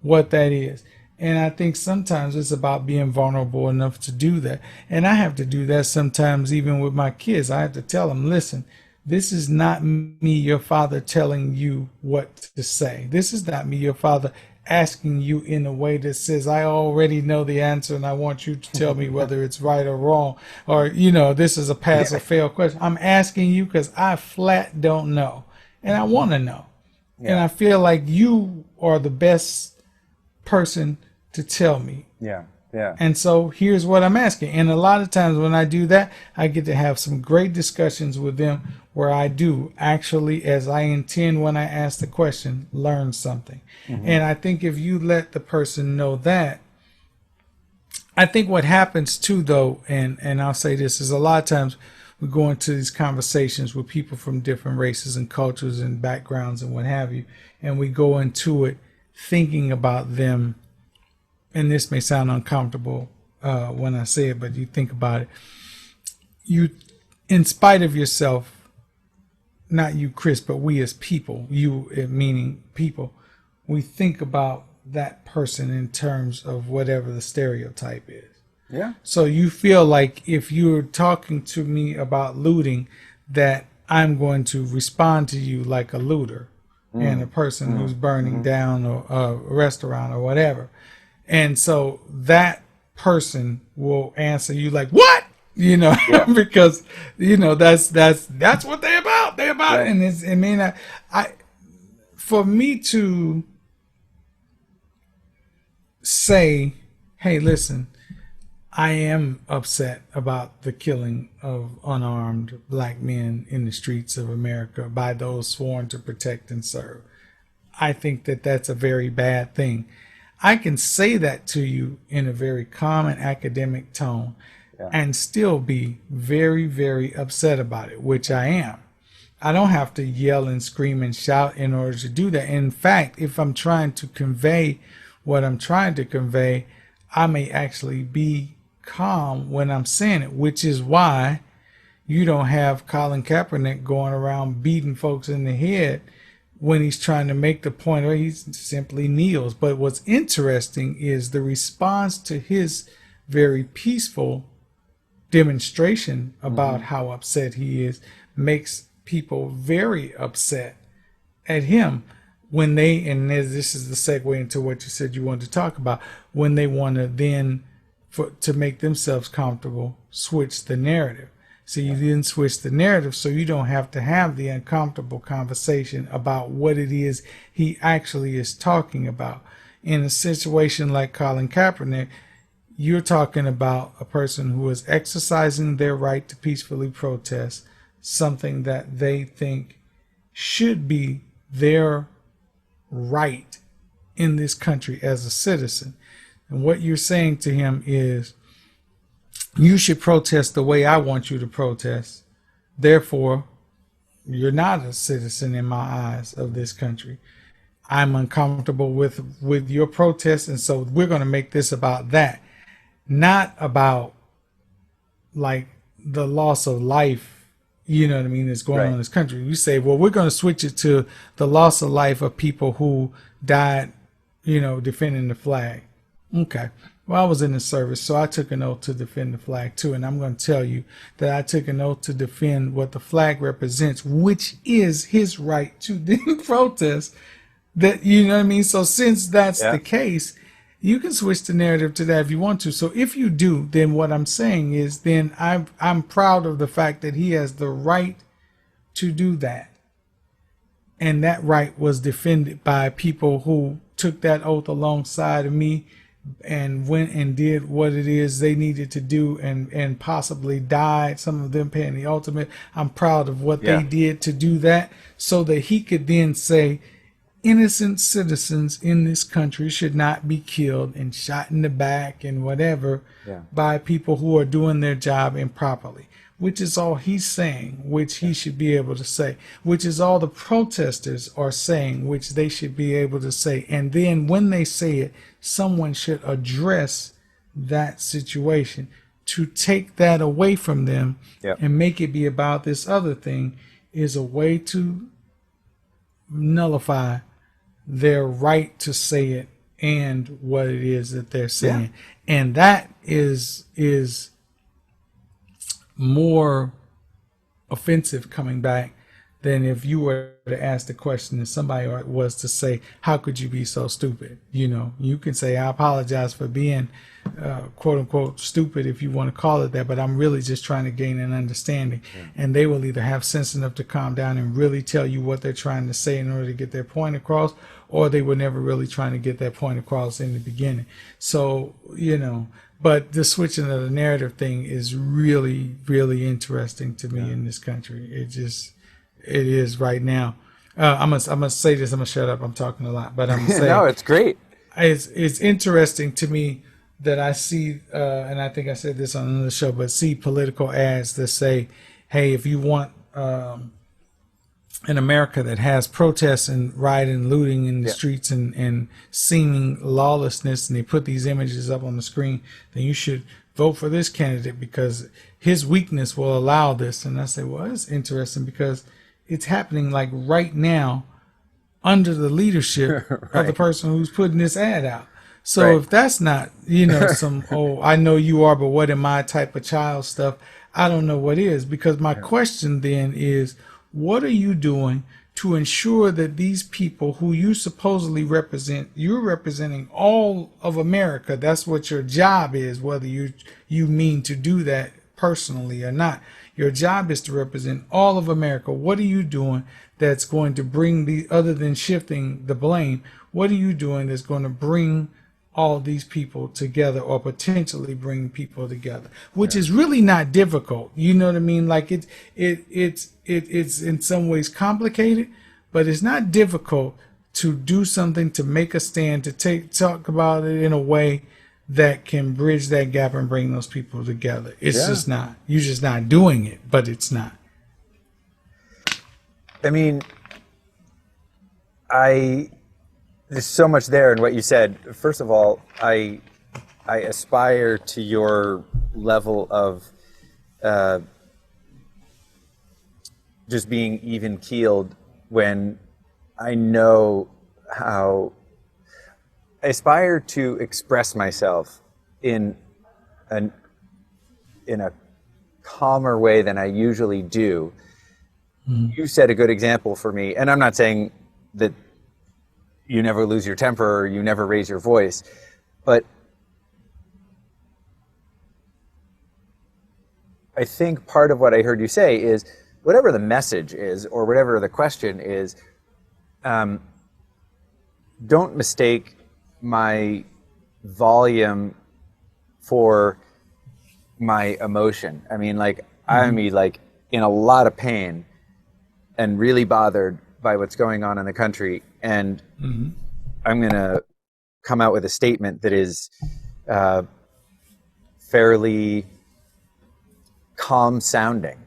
what that is. And I think sometimes it's about being vulnerable enough to do that. And I have to do that sometimes even with my kids. I have to tell them, listen, this is not me, your father, telling you what to say. This is not me, your father, asking you in a way that says, I already know the answer and I want you to tell me whether it's right or wrong, or, this is a pass or fail question. I'm asking you because I flat don't know and I want to know. And I feel like you are the best person to tell me. Yeah. Yeah. And so here's what I'm asking. And a lot of times when I do that, I get to have some great discussions with them where I do actually, as I intend when I ask the question, learn something. And I think if you let the person know that, I think what happens too, though, and I'll say this, is a lot of times we go into these conversations with people from different races and cultures and backgrounds and what have you, and we go into it thinking about them, and this may sound uncomfortable when I say it, but you think about it. You, in spite of yourself, not you, Chris, but we as people, you meaning people, we think about that person in terms of whatever the stereotype is. Yeah. So you feel like if you're talking to me about looting, that I'm going to respond to you like a looter and a person who's burning down a restaurant or whatever. And so that person will answer you like, what? Because, that's what they're about. They're about it. And I mean, for me to say, hey, listen, I am upset about the killing of unarmed black men in the streets of America by those sworn to protect and serve. I think that that's a very bad thing. I can say that to you in a very calm and academic tone Yeah. and still be very, very upset about it, which I am. I don't have to yell and scream and shout in order to do that. In fact, if I'm trying to convey what I'm trying to convey, I may actually be calm when I'm saying it, which is why you don't have Colin Kaepernick going around beating folks in the head when he's trying to make the point, or he simply kneels. But what's interesting is the response to his very peaceful demonstration about how upset he is makes people very upset at him when they, and this is the segue into what you said you wanted to talk about, when they want to then, to make themselves comfortable, switch the narrative. So you didn't switch the narrative, so you don't have to have the uncomfortable conversation about what it is he actually is talking about. In a situation like Colin Kaepernick, you're talking about a person who is exercising their right to peacefully protest something that they think should be their right in this country as a citizen. And what you're saying to him is, you should protest the way I want you to protest. Therefore, you're not a citizen in my eyes of this country. I'm uncomfortable with your protest, and so we're going to make this about that, not about like the loss of life, you know what I mean, that's going on in this country. You say, well, we're going to switch it to the loss of life of people who died, defending the flag. Okay. Well, I was in the service, so I took an oath to defend the flag too. And I'm going to tell you that I took an oath to defend what the flag represents, which is his right to protest. That, you know what I mean? So since that's the case, you can switch the narrative to that if you want to. So if you do, then what I'm saying is, then I'm proud of the fact that he has the right to do that. And that right was defended by people who took that oath alongside of me and went and did what it is they needed to do, and possibly died, some of them paying the ultimate. I'm proud of what they did to do that, so that he could then say innocent citizens in this country should not be killed and shot in the back and whatever by people who are doing their job improperly, which is all he's saying, which he should be able to say, which is all the protesters are saying, which they should be able to say. And then when they say it, someone should address that situation. To take that away from them and make it be about this other thing is a way to nullify their right to say it and what it is that they're saying. And that is more offensive coming back than if you were to ask the question and somebody was to say, how could you be so stupid? You can say, I apologize for being quote unquote stupid, if you want to call it that, but I'm really just trying to gain an understanding. And they will either have sense enough to calm down and really tell you what they're trying to say in order to get their point across, or they were never really trying to get that point across in the beginning. So, but the switching of the narrative thing is really, really interesting to me in this country. It is right now. I'm gonna say this. I'm gonna shut up. I'm talking a lot, but I'm gonna say no, it's great. It's interesting to me that I see, and I think I said this on another show, but see political ads that say, "Hey, if you want an America that has protests and rioting and looting in the streets and seeming lawlessness," and they put these images up on the screen, then you should vote for this candidate because his weakness will allow this. And I say, well, it's interesting because it's happening like right now under the leadership of the person who's putting this ad out. So if that's not, some, oh, I know you are, but what am I type of child stuff, I don't know what is. Because my question then is, what are you doing to ensure that these people who you supposedly represent, you're representing all of America. That's what your job is, whether you mean to do that personally or not. Your job is to represent all of America. What are you doing that's going to bring other than shifting the blame, what are you doing that's going to bring all these people together, or potentially bring people together, which is really not difficult. You know what I mean? Like it's in some ways complicated, but it's not difficult to do something, to make a stand, to talk about it in a way that can bridge that gap and bring those people together. It's just not. You're just not doing it, but it's not. I mean, there's so much there in what you said. First of all, I aspire to your level of just being even keeled when I know how. I aspire to express myself in a calmer way than I usually do. You set a good example for me, and I'm not saying that you never lose your temper or you never raise your voice, but I think part of what I heard you say is whatever the message is or whatever the question is, don't mistake my volume for my emotion. I mean, like, I'm like in a lot of pain and really bothered by what's going on in the country, and I'm going to come out with a statement that is fairly calm sounding.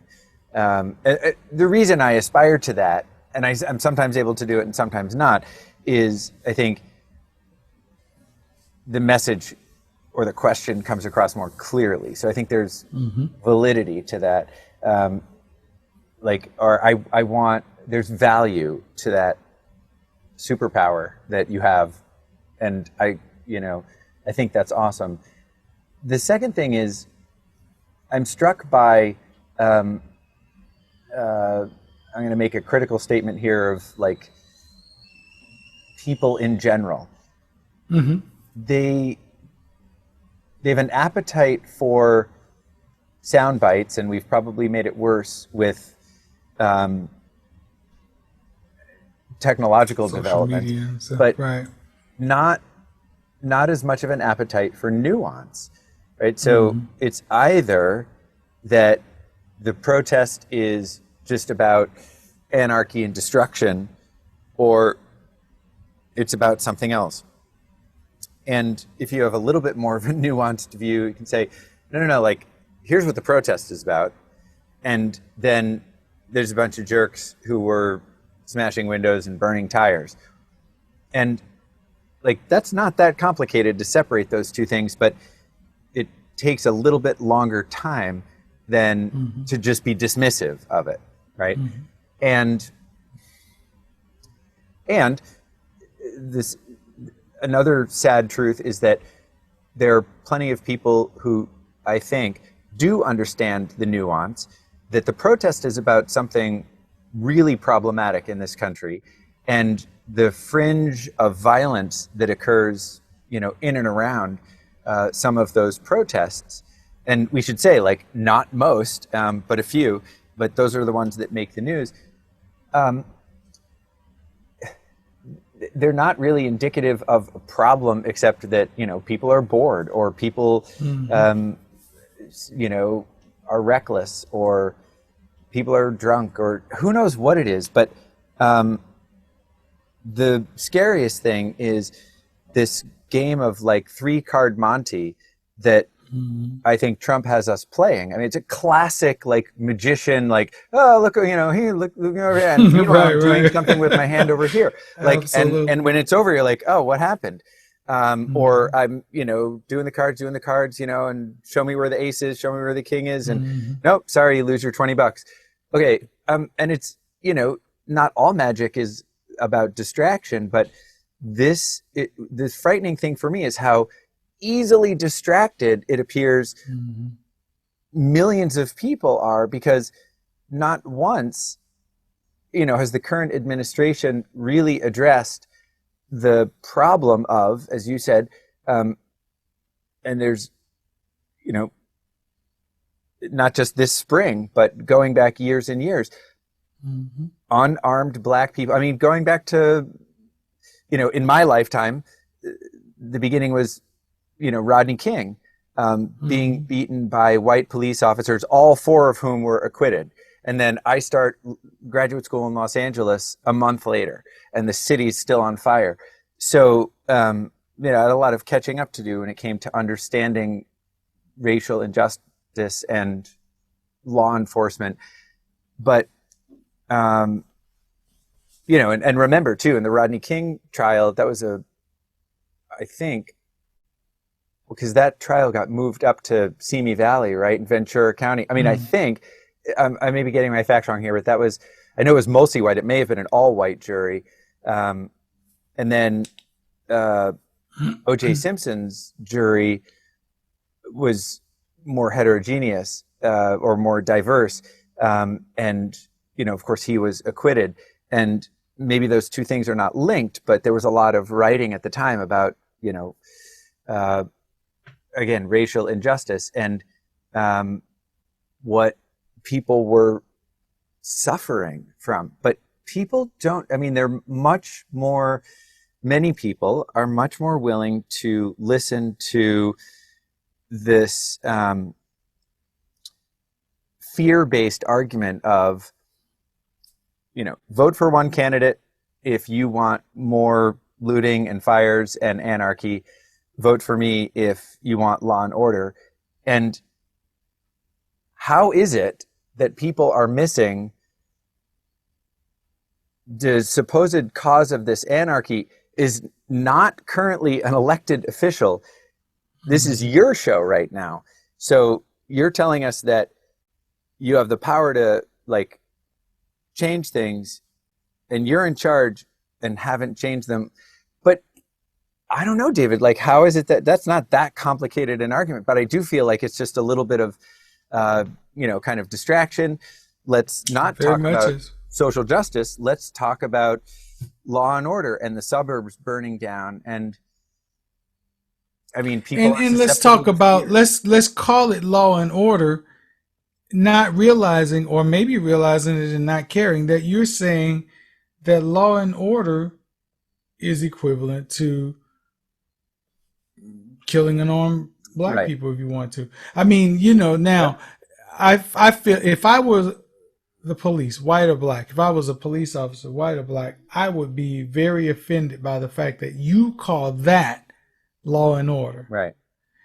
The reason I aspire to that, and I'm sometimes able to do it and sometimes not, is I think the message or the question comes across more clearly. So I think there's validity to that. There's value to that superpower that you have. And I think that's awesome. The second thing is, I'm struck by, I'm going to make a critical statement here of like people in general. They have an appetite for sound bites, and we've probably made it worse with technological Social development, media and stuff, but right. not as much of an appetite for nuance, right? So it's either that the protest is just about anarchy and destruction, or it's about something else. And if you have a little bit more of a nuanced view, you can say, no, like, here's what the protest is about. And then there's a bunch of jerks who were smashing windows and burning tires. And like, that's not that complicated to separate those two things, but it takes a little bit longer time than to just be dismissive of it, right? And this, another sad truth is that there are plenty of people who I think do understand the nuance, that the protest is about something really problematic in this country, and the fringe of violence that occurs, in and around some of those protests. And we should say, like, not most, but a few, but those are the ones that make the news. They're not really indicative of a problem, except that, people are bored, or people, are reckless, or people are drunk, or who knows what it is. But the scariest thing is this game of like 3-card Monte that I think Trump has us playing. I mean, it's a classic like magician, like, oh, look, here, look over here, and I'm doing something with my hand over here, like, and when it's over, you're like, oh, what happened? Or I'm, doing the cards, and show me where the ace is, show me where the king is, and nope, sorry, you lose your $20. Okay, and it's, not all magic is about distraction, but this frightening thing for me is how easily distracted it appears millions of people are, because not once, has the current administration really addressed the problem of, as you said, and there's, not just this spring, but going back years and years, unarmed black people. I mean, going back to, in my lifetime, the beginning was, Rodney King being Mm-hmm. beaten by white police officers, all four of whom were acquitted. And then I start graduate school in Los Angeles a month later, and the city's still on fire. So, I had a lot of catching up to do when it came to understanding racial injustice and law enforcement. But, and remember too, in the Rodney King trial, that was I think, because that trial got moved up to Simi Valley, right, in Ventura County. I mean, I Mm-hmm. think I may be getting my facts wrong here, but I know it was mostly white. It may have been an all-white jury. And then O.J. Simpson's jury was more heterogeneous or more diverse. And, of course, he was acquitted. And maybe those two things are not linked, but there was a lot of writing at the time about, uh, again, racial injustice and what people were suffering from. But people don't, I mean, many people are much more willing to listen to this fear-based argument of, vote for one candidate if you want more looting and fires and anarchy. Vote for me if you want law and order. And how is it that people are missing the supposed cause of this anarchy is not currently an elected official? This is your show right now. So you're telling us that you have the power to change things and you're in charge and haven't changed them. But I don't know, David, how is it that's not that complicated an argument, but I do feel like it's just a little bit of, kind of distraction. Let's not Very talk much about is. social justice. Let's talk about law and order and the suburbs burning down. And I mean, people are And let's susceptible talk to about fear. let's call it law and order, not realizing or maybe realizing it and not caring that you're saying that law and order is equivalent to killing unarmed black Right. people if you want to. I mean, Yeah. now I feel if I was the police, white or black, if I was a police officer, white or black, I would be very offended by the fact that you call that law and order. Right.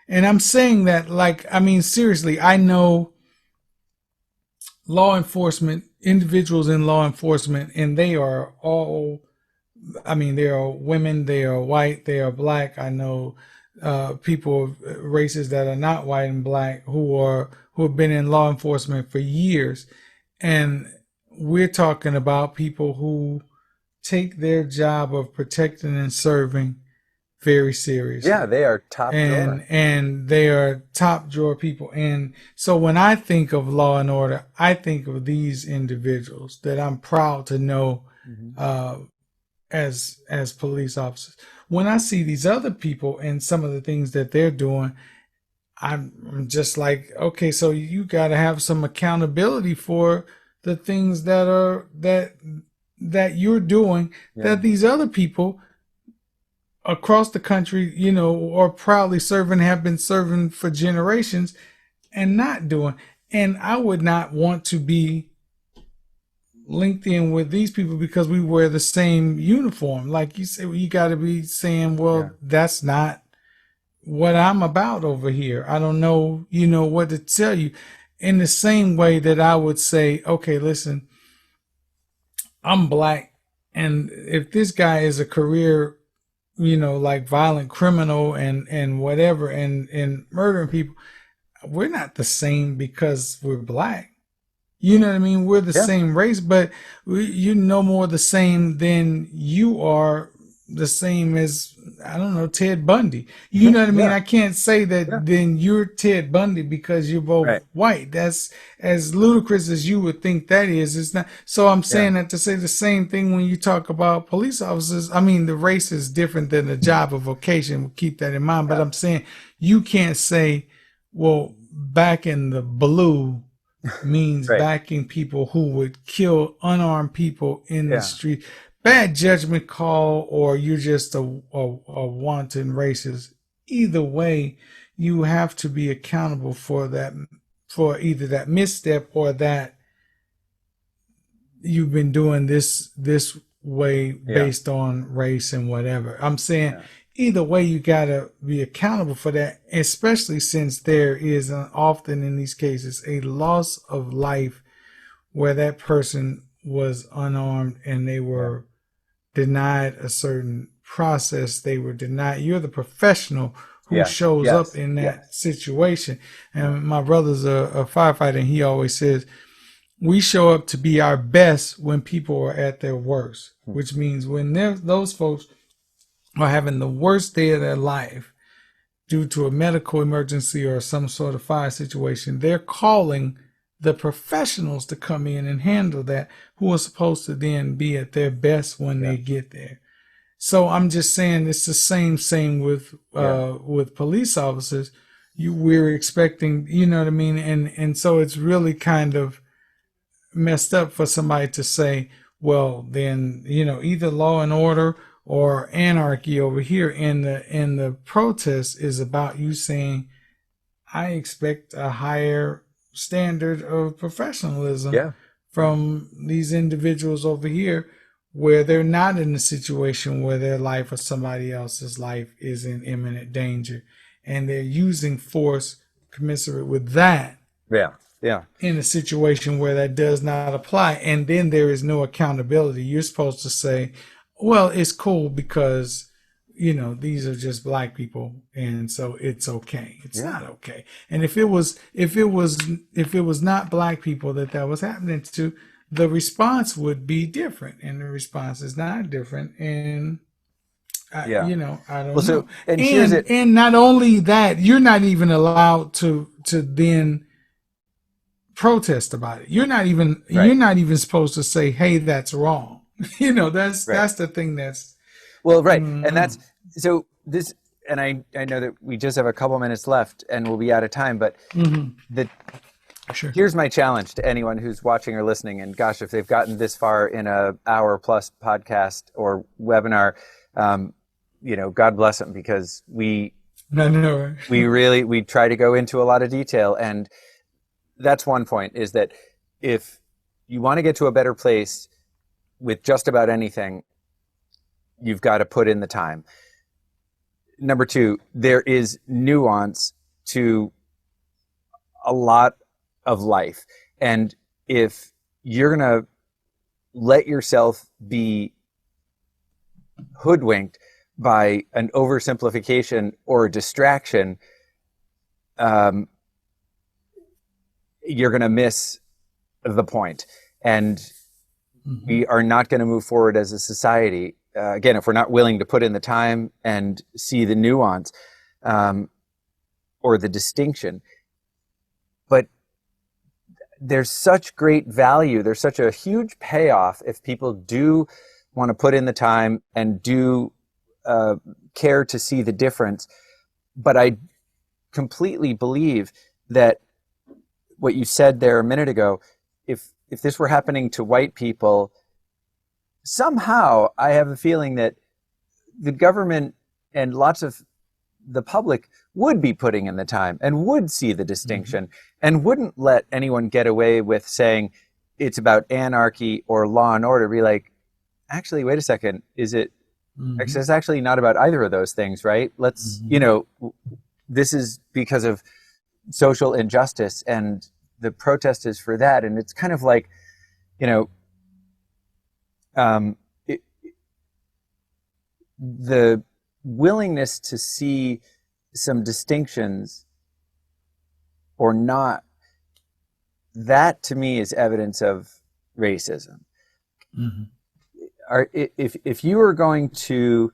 And I'm saying that I mean, seriously, I know law enforcement, individuals in law enforcement, and they are all, I mean, they are women, they are white, they are black. I know people of races that are not white and black who have been in law enforcement for years, and we're talking about people who take their job of protecting and serving very Yeah, seriously, they are top drawer. and they are top drawer people. And so when I think of law and order, I think of these individuals that I'm proud to know Mm-hmm. uh, as police officers. When I see these other people and some of the things that they're doing, I'm just like, okay, so you got to have some accountability for the things that you're doing Yeah. that these other people across the country, are proudly serving, have been serving for generations and not doing. And I would not want to be linked in with these people because we wear the same uniform. Like you said, you got to be saying, Yeah. well, that's not what I'm about over here. I don't know, what to tell you. In the same way that I would say, okay, listen, I'm black. And if this guy is a career, like violent criminal and whatever, and murdering people, we're not the same because we're black. You know what I mean? We're the Yeah. same race, but you're no more the same than you are the same as, I don't know, Ted Bundy. You know what I mean? Yeah. I can't say Yeah. that then you're Ted Bundy because you're both Right. white. That's as ludicrous as you would think that is. It's not. So I'm Yeah. saying that to say the same thing when you talk about police officers. I mean, the race is different than the job or vocation. We'll keep that in mind. But Yeah. I'm saying you can't say, well, back in the blue means Right. backing people who would kill unarmed people in the Yeah. street bad judgment call or you're just a wanton racist. Either way, you have to be accountable for that, for either that misstep or that you've been doing this way Yeah. based on race and whatever. I'm saying Yeah. either way, you got to be accountable for that, especially since there is often in these cases a loss of life where that person was unarmed and they Yeah. were denied a certain process. They were denied. You're the professional who Yes. shows up Yes. in that Yes. situation. Yeah. And my brother's a firefighter, and he always says, we show up to be our best when people are at their worst, Hmm. which means when those folks are having the worst day of their life due to a medical emergency or some sort of fire situation, they're calling the professionals to come in and handle that, who are supposed to then be at their best when Yeah. they get there. So I'm just saying it's the same Yeah. with police officers. We're expecting, you know what I mean, and so it's really kind of messed up for somebody to say, well, then, either law and order or anarchy over here in the protest is about you saying, I expect a higher standard of professionalism Yeah. from these individuals over here where they're not in a situation where their life or somebody else's life is in imminent danger. And they're using force commensurate with that Yeah. Yeah. in a situation where that does not apply. And then there is no accountability. You're supposed to say, well, it's cool because, these are just black people. And so it's okay. It's Yeah. not okay. And if it was not black people that was happening to, the response would be different. And the response is not different. And Yeah. I Well, don't know. so, and here's And it. and not only that, you're not even allowed to then protest about it. You're Right. not even supposed to say, "Hey, that's wrong." That's Right. the thing that's. Well, right. And Mm, that's so this, and I know that we just have a couple minutes left and we'll be out of time, but the sure. here's my challenge to anyone who's watching or listening. And gosh, if they've gotten this far in a hour plus podcast or webinar, God bless them, because I know. we try to go into a lot of detail. And that's one point, is that if you want to get to a better place with just about anything, you've got to put in the time. Number two, there is nuance to a lot of life. And if you're going to let yourself be hoodwinked by an oversimplification or a distraction, you're going to miss the point. And we are not going to move forward as a society, again, if we're not willing to put in the time and see the nuance or the distinction. But there's such great value, there's such a huge payoff if people do want to put in the time and do care to see the difference. But I completely believe that what you said there a minute ago, if this were happening to white people, somehow I have a feeling that the government and lots of the public would be putting in the time and would see the distinction and wouldn't let anyone get away with saying it's about anarchy or law and order. Be like, actually, wait a second, it's actually not about either of those things, right? Let's, this is because of social injustice and the protest is for that. And it's kind of like, the willingness to see some distinctions or not, that to me is evidence of racism. If you are going to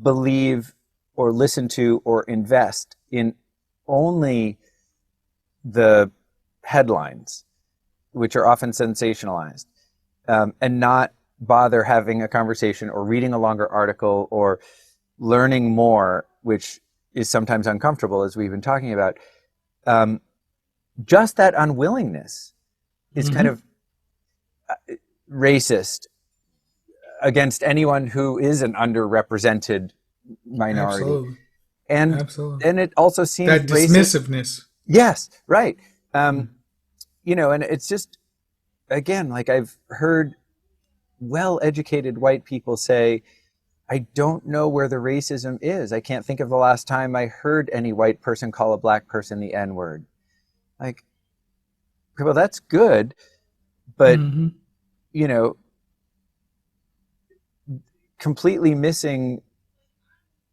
believe or listen to or invest in only the headlines, which are often sensationalized, and not bother having a conversation or reading a longer article or learning more, which is sometimes uncomfortable, as we've been talking about, just that unwillingness is kind of racist against anyone who is an underrepresented minority. Absolutely. And Absolutely. and it also seems That racist. dismissiveness. Yes, right. You know, and it's just, again, like I've heard well-educated white people say, I don't know where the racism is. I can't think of the last time I heard any white person call a black person the N-word. Like, well, that's good, but Mm-hmm. you know, completely missing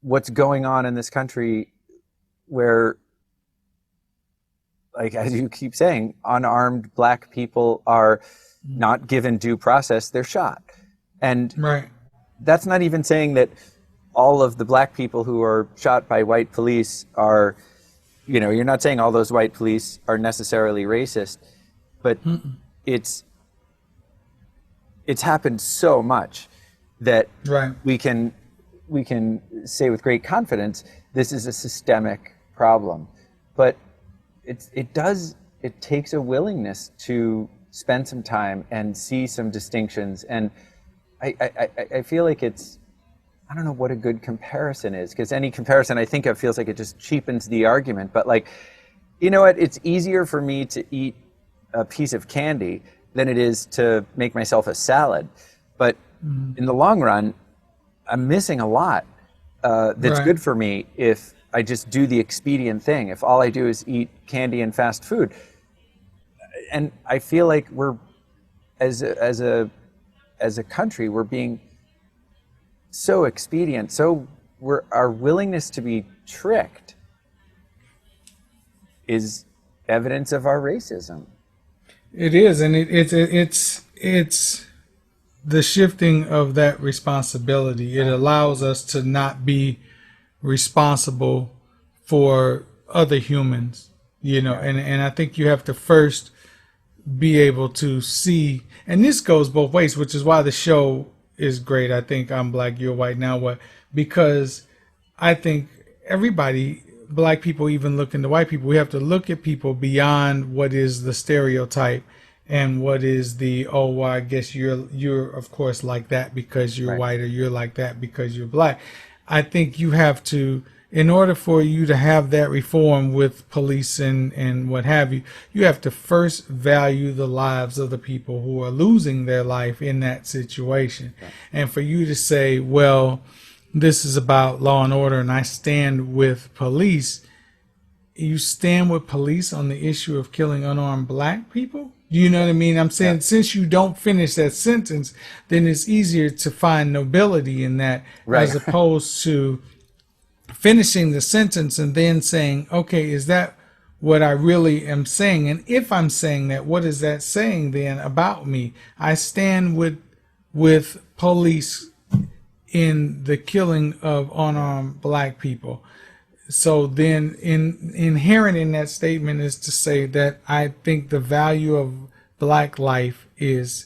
what's going on in this country, where, like, as you keep saying, unarmed black people are not given due process, they're shot. And Right. that's not even saying that all of the black people who are shot by white police are, you know, you're not saying all those white police are necessarily racist, but it's happened so much that Right. we can say with great confidence this is a systemic problem. But it takes a willingness to spend some time and see some distinctions. And I feel like it's, I don't know what a good comparison is, because any comparison I think of feels like it just cheapens the argument. But like, you know what? It's easier for me to eat a piece of candy than it is to make myself a salad. But in the long run, I'm missing a lot that's Right. good for me if I just do the expedient thing. If all I do is eat candy and fast food. And I feel like we're, as a country, we're being so expedient. So our willingness to be tricked is evidence of our racism. It is, and it's the shifting of that responsibility. It allows us to not be responsible for other humans, you know, and I think you have to first be able to see, and this goes both ways, which is why the show is great. I think I'm Black, You're White, Now What? Because I think everybody, black people, even looking to white people, we have to look at people beyond what is the stereotype and what is the, oh, well, I guess you're of course like that because you're Right. white, or you're like that because you're black. I think you have to, in order for you to have that reform with police and what have you, you have to first value the lives of the people who are losing their life in that situation. Right. And for you to say, well, this is about law and order and I stand with police, you stand with police on the issue of killing unarmed black people? You know what I mean? I'm saying, since you don't finish that sentence, then it's easier to find nobility in that, Right. as opposed to finishing the sentence and then saying, okay, is that what I really am saying? And if I'm saying that, what is that saying then about me? I stand with police in the killing of unarmed black people. So then inherent in that statement is to say that I think the value of black life is,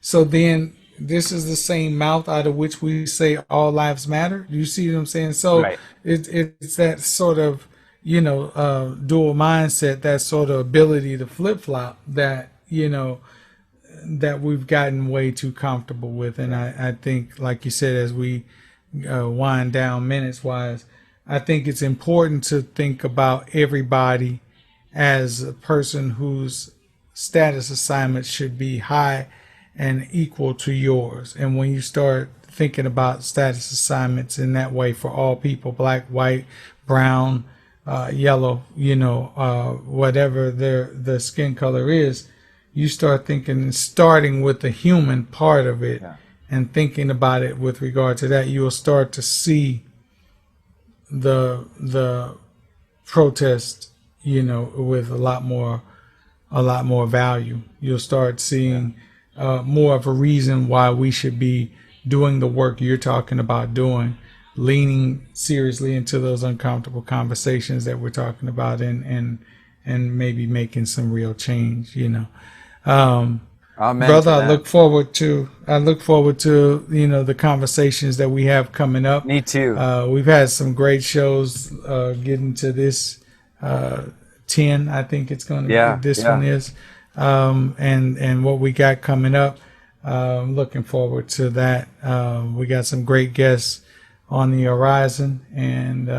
so then this is the same mouth out of which we say all lives matter. Do you see what I'm saying? So Right. it's that sort of, you know, dual mindset, that sort of ability to flip flop that, you know, that we've gotten way too comfortable with. And I think, like you said, as we wind down minutes wise, I think it's important to think about everybody as a person whose status assignment should be high and equal to yours. And when you start thinking about status assignments in that way for all people, black, white, brown, yellow, you know, whatever the skin color is, you start thinking, starting with the human part of it, and thinking about it with regard to that, you will start to see the protest, you know, with a lot more value. You'll start seeing more of a reason why we should be doing the work you're talking about doing, leaning seriously into those uncomfortable conversations that we're talking about, and maybe making some real change, you know. Amen Brother, to I that. look forward to, you know, the conversations that we have coming up. Me too. We've had some great shows, getting to this 10, I think it's going to be, this one is, and what we got coming up. Looking forward to that. We got some great guests on the horizon, and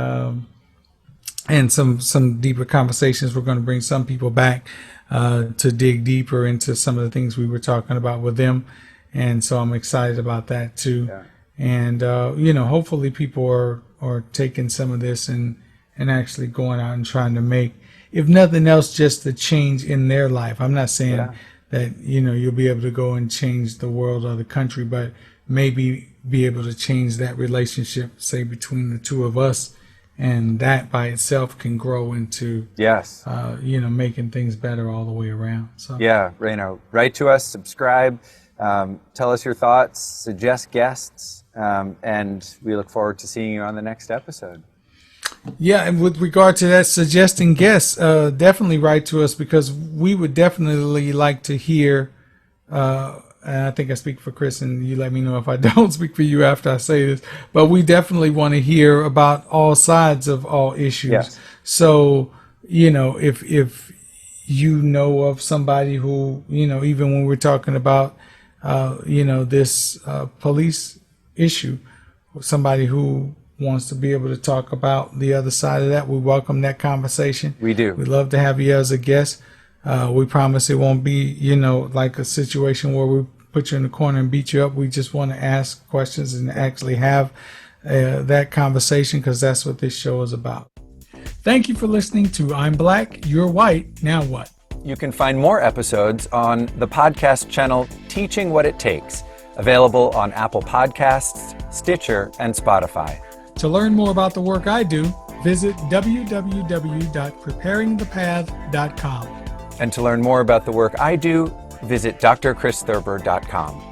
some deeper conversations. We're going to bring some people back to dig deeper into some of the things we were talking about with them, and so I'm excited about that too. Yeah. And hopefully people are taking some of this and actually going out and trying to make, if nothing else, just a change in their life. I'm not saying that you'll be able to go and change the world or the country, but maybe be able to change that relationship, say, between the two of us, and that by itself can grow into making things better all the way around. So write to us, subscribe, tell us your thoughts, suggest guests, and we look forward to seeing you on the next episode. Yeah, and with regard to that, suggesting guests, definitely write to us, because we would definitely like to hear, and I think I speak for Chris, and you let me know if I don't speak for you after I say this, but we definitely want to hear about all sides of all issues. Yes. So, if you know of somebody who, even when we're talking about, this police issue, somebody who wants to be able to talk about the other side of that, we welcome that conversation. We do. We'd love to have you as a guest. We promise it won't be, like a situation where we put you in the corner and beat you up. We just want to ask questions and actually have that conversation, because that's what this show is about. Thank you for listening to I'm Black, You're White, Now What? You can find more episodes on the podcast channel Teaching What It Takes, available on Apple Podcasts, Stitcher, and Spotify. To learn more about the work I do, visit www.preparingthepath.com. And to learn more about the work I do, visit drchristhurber.com.